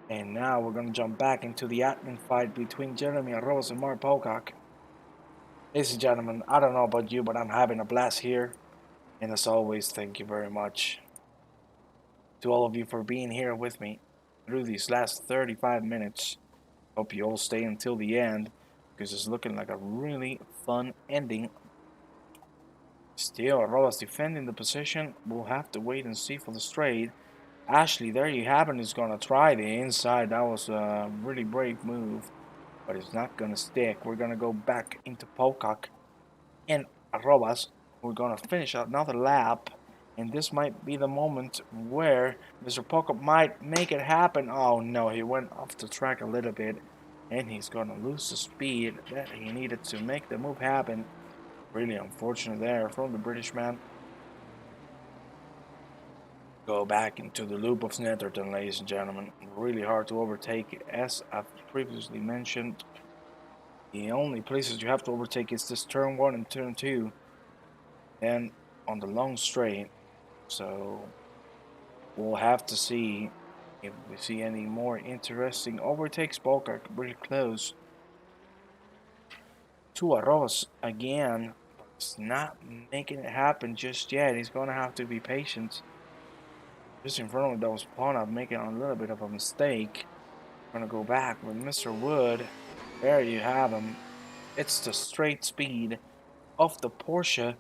And now we're going to jump back into the admin fight between Jeremy Arroz and Mark Pocock. Ladies and gentlemen, I don't know about you, but I'm having a blast here. And as always, thank you very much to all of you for being here with me through these last 35 minutes. Hope you all stay until the end, because it's looking like a really fun ending. Still, Arroz defending the position. We'll have to wait and see for the straight. Ashley, there you have it. He's gonna try the inside. That was a really brave move, but it's not gonna stick. We're gonna go back into Pocock and Arrobas. We're gonna finish another lap, and this might be the moment where Mr. Pocock might make it happen. Oh no, he went off the track a little bit, and he's gonna lose the speed that he needed to make the move happen. Really unfortunate there from the British man. Go back into the loop of Snetterton, ladies and gentlemen. Really hard to overtake, as I've previously mentioned. The only places you have to overtake is this turn 1 and turn 2, and on the long straight. So we'll have to see if we see any more interesting overtakes. Bulk really close to Arroz again, but it's not making it happen just yet. He's gonna have to be patient. Just in front of him, that was Pawnab making a little bit of a mistake. Gonna go back with Mr. Wood. There you have him. It's the straight speed of the Porsche.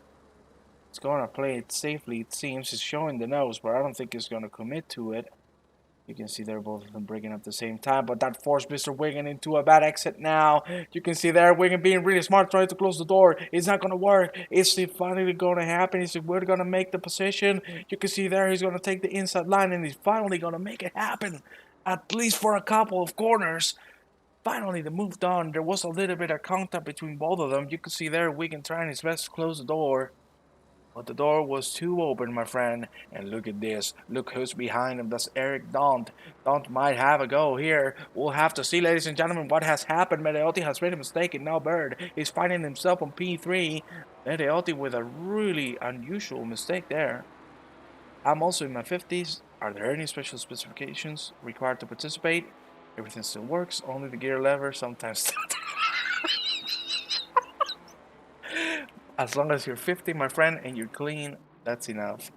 It's gonna play it safely, it seems. He's showing the nose, but I don't think he's gonna commit to it. You can see there both of them breaking at the same time, but that forced Mr. Wigan into a bad exit now. You can see there Wigan being really smart, trying to close the door. It's not going to work. Is it finally going to happen? Is it Wood going to make the position? You can see there he's going to take the inside line, and he's finally going to make it happen, at least for a couple of corners. Finally, they moved on. There was a little bit of contact between both of them. You can see there Wigan trying his best to close the door. But the door was too open, my friend. And look at this. Look who's behind him. That's Eric Daunt. Daunt might have a go here. We'll have to see, ladies and gentlemen, what has happened. Mediotti has made a mistake, and now Bird is finding himself on P3. Mediotti with a really unusual mistake there. I'm also in my 50s. Are there any special specifications required to participate? Everything still works. Only the gear lever sometimes. As long as you're 50, my friend, and you're clean, that's enough.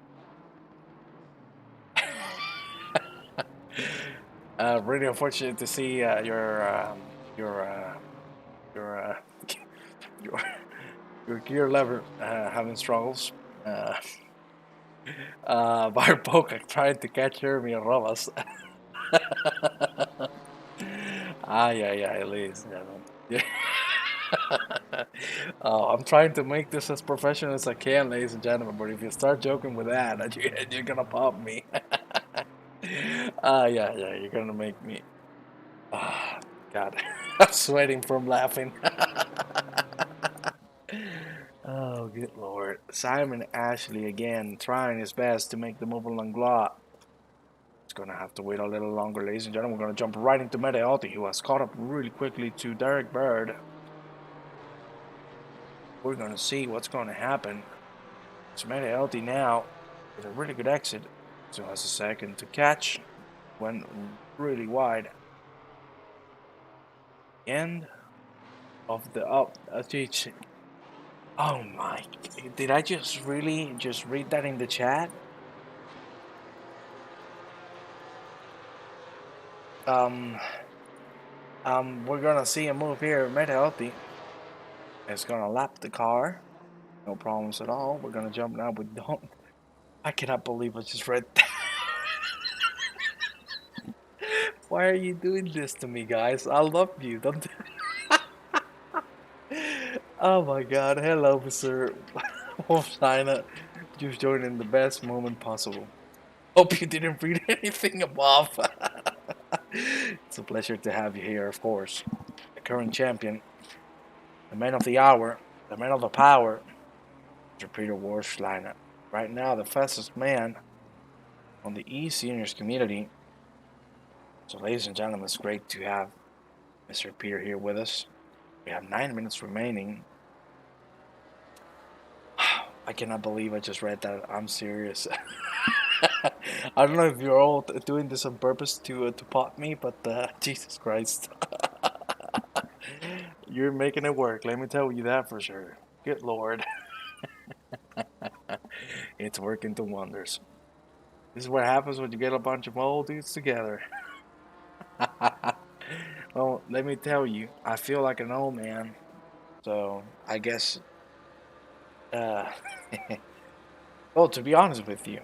Really unfortunate to see your your your gear lever having struggles. Barboca trying to catch Jeremy Rojas. Ladies and gentlemen. I'm trying to make this as professional as I can, ladies and gentlemen, but if you start joking with that, you're gonna pop me. You're gonna make me. God, I'm sweating from laughing. Oh, good lord. Simon Ashley again, trying his best to make the move along Langlois. It's gonna have to wait a little longer, ladies and gentlemen. We're gonna jump right into Mediotti, who has caught up really quickly to Derek Bird. We're gonna see what's gonna happen. It's Mediotti now with a really good exit. So has a second to catch. Went really wide. End of the oh my, did I just really just read that in the chat? We're gonna see a move here. Mediotti is gonna lap the car. No problems at all. We're gonna jump now with Don't. I cannot believe I just read that. Why are you doing this to me, guys? I love you. Don't. Oh my God! Hello, Mr. Wolfsteiner. You've joined in the best moment possible. Hope you didn't read anything above. It's a pleasure to have you here, of course. The current champion, the man of the hour, the man of the power, Mr. Peter Wolfsteiner. Right now, the fastest man on the eSeniors community. So, ladies and gentlemen, it's great to have Mr. Peter here with us. We have 9 minutes remaining. I cannot believe I just read that. I'm serious. I don't know if you're all doing this on purpose to pot me, but Jesus Christ. You're making it work, let me tell you that for sure. Good Lord. It's working to wonders. This is what happens when you get a bunch of old dudes together. Well, let me tell you, I feel like an old man. So, I guess... well, to be honest with you,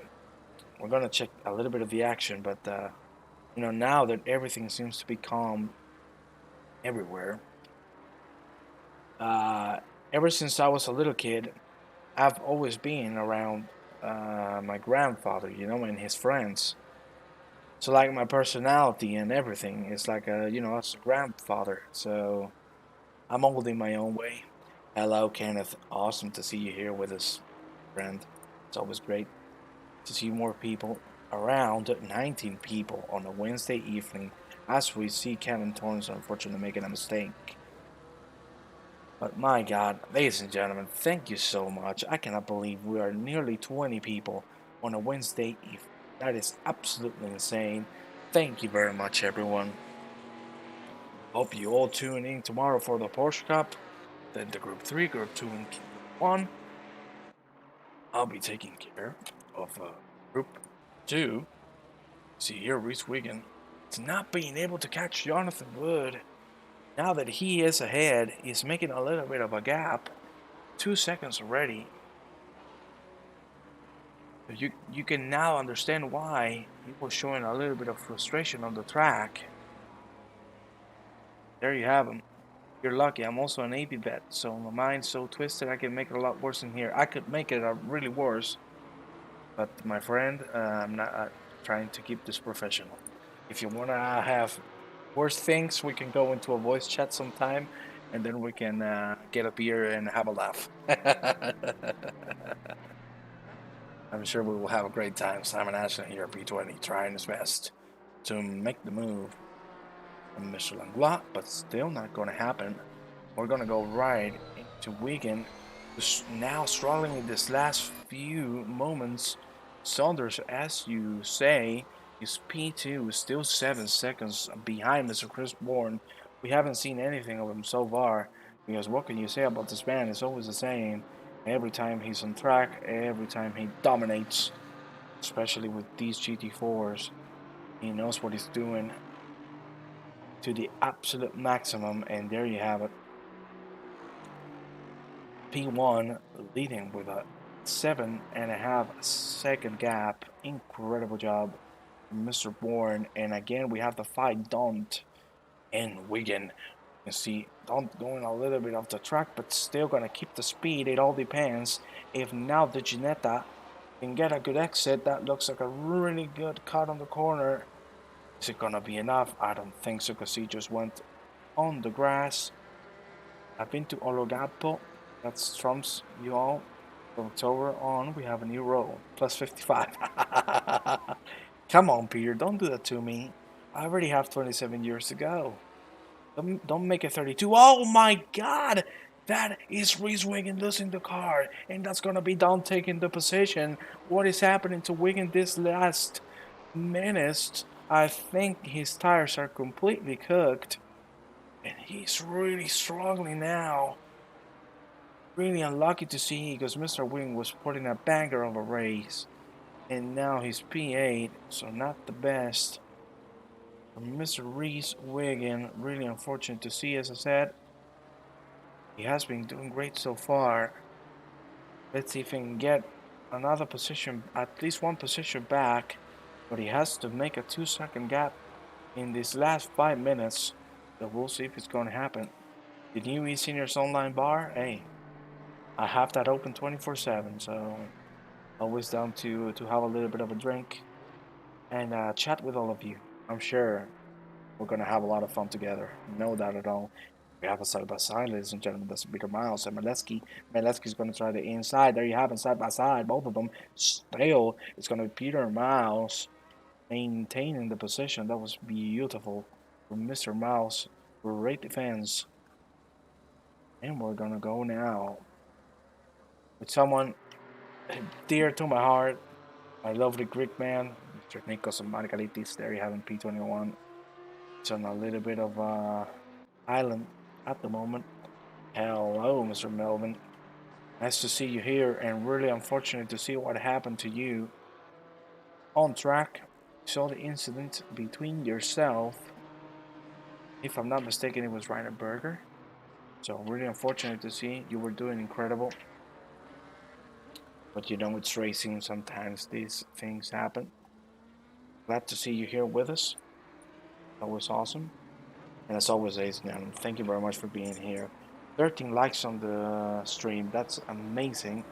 we're gonna check a little bit of the action, but you know, now that everything seems to be calm everywhere, uh, ever since I was a little kid, I've always been around my grandfather, you know, and his friends. So like my personality and everything is like a, you know, as a grandfather. So I'm old in my own way. Hello, Kenneth. Awesome to see you here with us, friend. It's always great to see more people. Around 19 people on a Wednesday evening as we see Kevin Torrance unfortunately making a mistake. But my God, ladies and gentlemen, thank you so much. I cannot believe we are nearly 20 people on a Wednesday evening. That is absolutely insane. Thank you very much, everyone. Hope you all tune in tomorrow for the Porsche Cup, then the Group 3, Group 2, and Group 1. I'll be taking care of Group 2. See here, Reese Wiggin. It's not being able to catch Jonathan Wood. Now that he is ahead, he's making a little bit of a gap. 2 seconds already. You can now understand why he was showing a little bit of frustration on the track. There you have him. You're lucky. I'm also an AP bet, so my mind's so twisted I can make it a lot worse in here. I could make it really worse, but my friend, I'm not trying to keep this professional. If you want to have worse things, we can go into a voice chat sometime, and then we can get a beer and have a laugh. I'm sure we will have a great time. Simon Ashton here, P20, trying his best to make the move from Mr. Langlois, but still not going to happen. We're going to go right into Wigan, who's now struggling in this last few moments. Saunders, as you say, is P2, still 7 seconds behind Mr. Chris Bourne. We haven't seen anything of him so far, because what can you say about this man? It's always the same. Every time he's on track, every time he dominates, especially with these GT4s. He knows what he's doing to the absolute maximum, and there you have it. P1 leading with a 7.5 second gap. Incredible job, Mr. Bourne. And again, we have the fight Don't and Wigan. You see Don't going a little bit off the track, but still gonna keep the speed. It all depends if now the Ginetta can get a good exit. That looks like a really good cut on the corner. Is it gonna be enough? I don't think so, because he just went on the grass. I've been to Ologapo. That's trumps you all. From October on, we have a new row. Plus 55. Come on, Peter. Don't do that to me. I already have 27 years to go. Don't make it 32. Oh my God! That is Reese Wiggin losing the car. And that's going to be Don taking the position. What is happening to Wiggin this last minute? I think his tires are completely cooked. And he's really struggling now. Really unlucky to see because Mr. Wing was putting a banger of a race. And now he's P8, so not the best. Mr. Reese Wiggin, really unfortunate to see, as I said. He has been doing great so far. Let's see if he can get another position, at least one position back. But he has to make a 2-second gap in these last 5 minutes. So we'll see if it's going to happen. The new eSeniors online bar, hey, I have that open 24/7, so always down to have a little bit of a drink and chat with all of you. I'm sure we're gonna have a lot of fun together, no doubt at all. We have a side by side, ladies and gentlemen. That's Peter Miles and Meletsky. Meletsky's gonna try the inside. There you have it, side by side, both of them. Still, it's gonna be Peter Miles maintaining the position. That was beautiful from Mr. Miles. Great defense. And we're gonna go now with someone dear to my heart, my lovely Greek man, Mr. Nikos Margaritis. There you have him, P21. It's on a little bit of island at the moment. Hello, Mr. Melvin. Nice to see you here, and really unfortunate to see what happened to you on track. Saw the incident between yourself. If I'm not mistaken, it was Rainer Berger. So really unfortunate to see. You were doing incredible. But you know, it's racing. Sometimes these things happen. Glad to see you here with us. Always awesome. And as always, Ace, thank you very much for being here. 13 likes on the stream. That's amazing.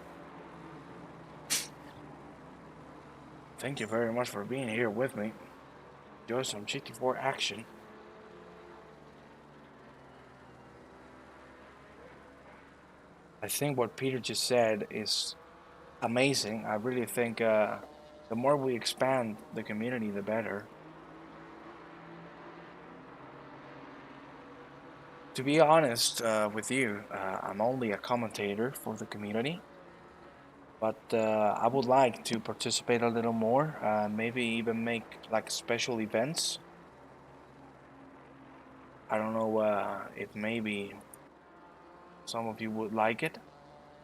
Thank you very much for being here with me. Enjoy some GT4 action. I think what Peter just said is amazing. I really think the more we expand the community, the better. To be honest with you, I'm only a commentator for the community, but I would like to participate a little more, maybe even make like special events. I don't know if maybe some of you would like it.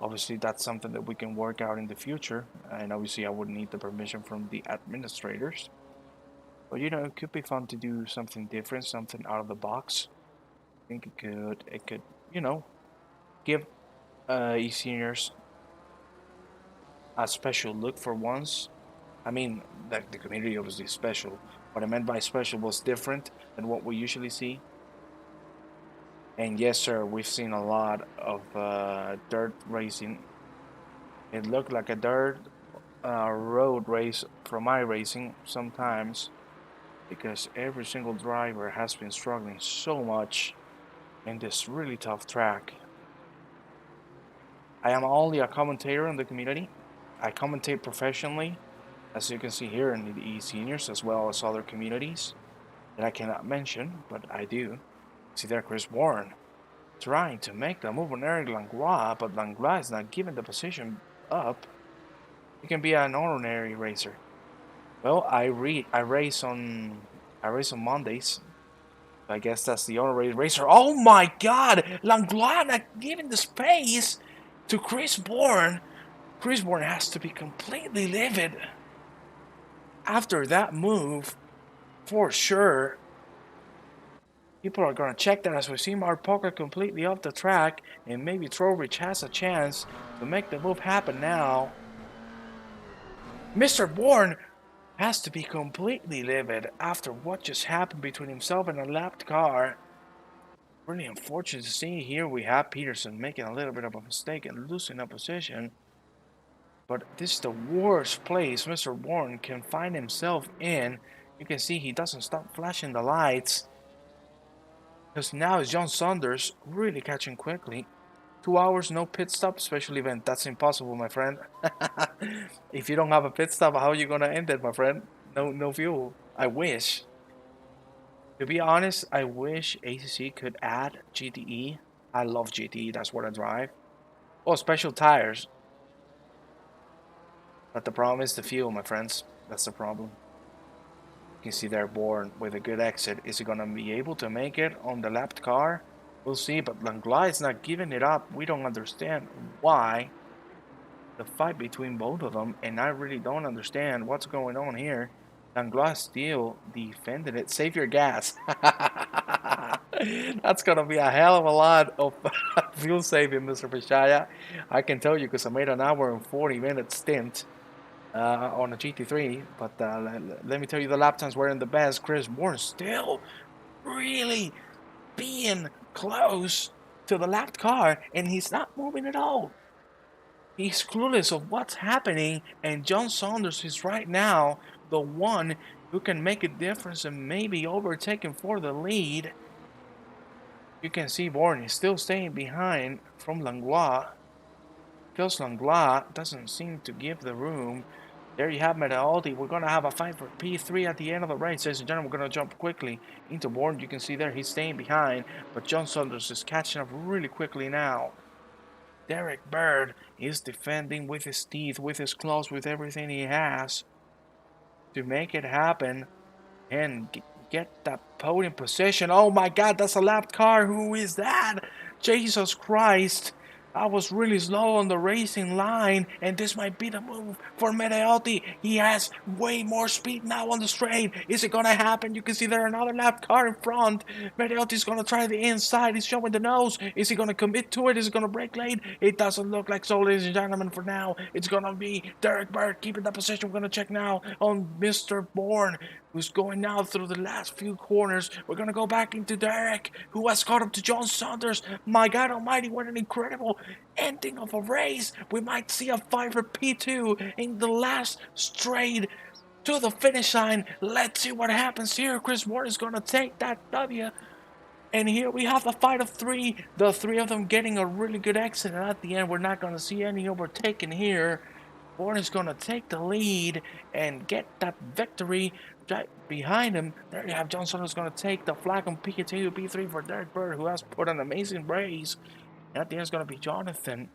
Obviously, that's something that we can work out in the future, and obviously I would need the permission from the administrators. But you know, it could be fun to do something different, something out of the box. I think it could, you know, give eSeniors a special look for once. I mean, like the community obviously is special. What I meant by special was different than what we usually see. And yes, sir, we've seen a lot of dirt racing. It looked like a dirt road race from iRacing sometimes, because every single driver has been struggling so much in this really tough track. I am only a commentator in the community. I commentate professionally, as you can see here in the eSeniors, as well as other communities that I cannot mention, but I do. See there, Chris Warren trying to make the move on Eric Langlois, but Langlois is not giving the position up. He can be an ordinary racer. Well, I race on Mondays. I guess that's the honorary racer. Oh my God! Langlois not giving the space to Chris Bourne. Chris Bourne has to be completely livid after that move, for sure. People are gonna check that as we see Mark Parker completely off the track, and maybe Trowbridge has a chance to make the move happen now. Mr. Bourne has to be completely livid after what just happened between himself and a lapped car. Really unfortunate to see. Here we have Peterson making a little bit of a mistake and losing a position. But this is the worst place Mr. Bourne can find himself in. You can see he doesn't stop flashing the lights, because now is John Saunders really catching quickly. 2 hours, no pit stop, special event. That's impossible, my friend. If you don't have a pit stop, how are you gonna end it, my friend? No fuel. I wish. To be honest, I wish ACC could add GTE. I love GTE, that's what I drive. Oh, special tires. But the problem is the fuel, my friends. That's the problem. You can see they're born with a good exit. Is he gonna be able to make it on the lapped car? We'll see, but Langlois is not giving it up. We don't understand why. The fight between both of them, and I really don't understand what's going on here. Langlois still defended it. Save your gas. That's gonna be a hell of a lot of fuel saving, Mr. Pishaya. I can tell you, because I made an hour and 40-minute stint on a GT3, but let me tell you, the lap times weren't the best. Chris Moore still really being close to the lapped car, and he's not moving at all. He's clueless of what's happening, and John Saunders is right now the one who can make a difference and maybe overtake him for the lead. You can see Bourne is still staying behind from Langlois, because Langlois doesn't seem to give the room. There you have Metaldi. We're going to have a fight for P3 at the end of the race. Ladies and gentlemen, we're going to jump quickly into Bourne. You can see there he's staying behind, but John Saunders is catching up really quickly now. Derek Bird is defending with his teeth, with his claws, with everything he has to make it happen and get that podium position. Oh my God, that's a lapped car. Who is that? Jesus Christ. I was really slow on the racing line, and this might be the move for Matteotti. He has way more speed now on the straight. Is it gonna happen? You can see there another lap car in front. Matteotti's gonna try the inside. He's showing the nose. Is he gonna commit to it? Is he gonna brake late? It doesn't look like so, ladies and gentlemen. For now, it's gonna be Derek Bird keeping that position. We're gonna check now on Mr. Bourne, who's going now through the last few corners. We're gonna go back into Derek, who has caught up to John Saunders. My God Almighty, what an incredible ending of a race. We might see a fight for P2 in the last straight to the finish line. Let's see what happens here. Chris Ward is going to take that W. And here we have a fight of three. The three of them getting a really good exit. And at the end, we're not going to see any overtaking here. Ward is going to take the lead and get that victory right behind him. There you have Johnson, who's going to take the flag on P2, P3 for Derek Bird, who has put an amazing race. At the end, it's going to be Jonathan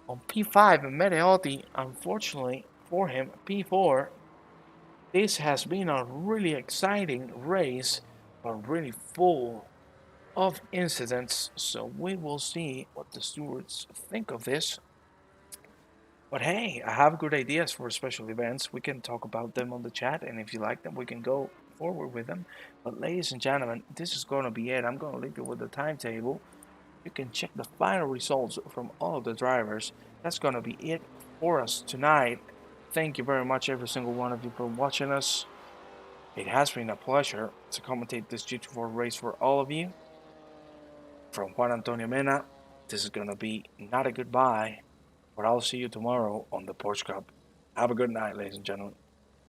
on P5 and Matteotti, unfortunately for him, P4. This has been a really exciting race, but really full of incidents. So we will see what the stewards think of this. But hey, I have good ideas for special events. We can talk about them on the chat, and if you like them, we can go forward with them. But ladies and gentlemen, this is going to be it. I'm going to leave you with the timetable. You can check the final results from all of the drivers. That's going to be it for us tonight. Thank you very much, every single one of you, for watching us. It has been a pleasure to commentate this Gt4 race for all of you. From Juan Antonio Mena, this is going to be not a goodbye, but I'll see you tomorrow on the Porsche Cup. Have a good night, ladies and gentlemen.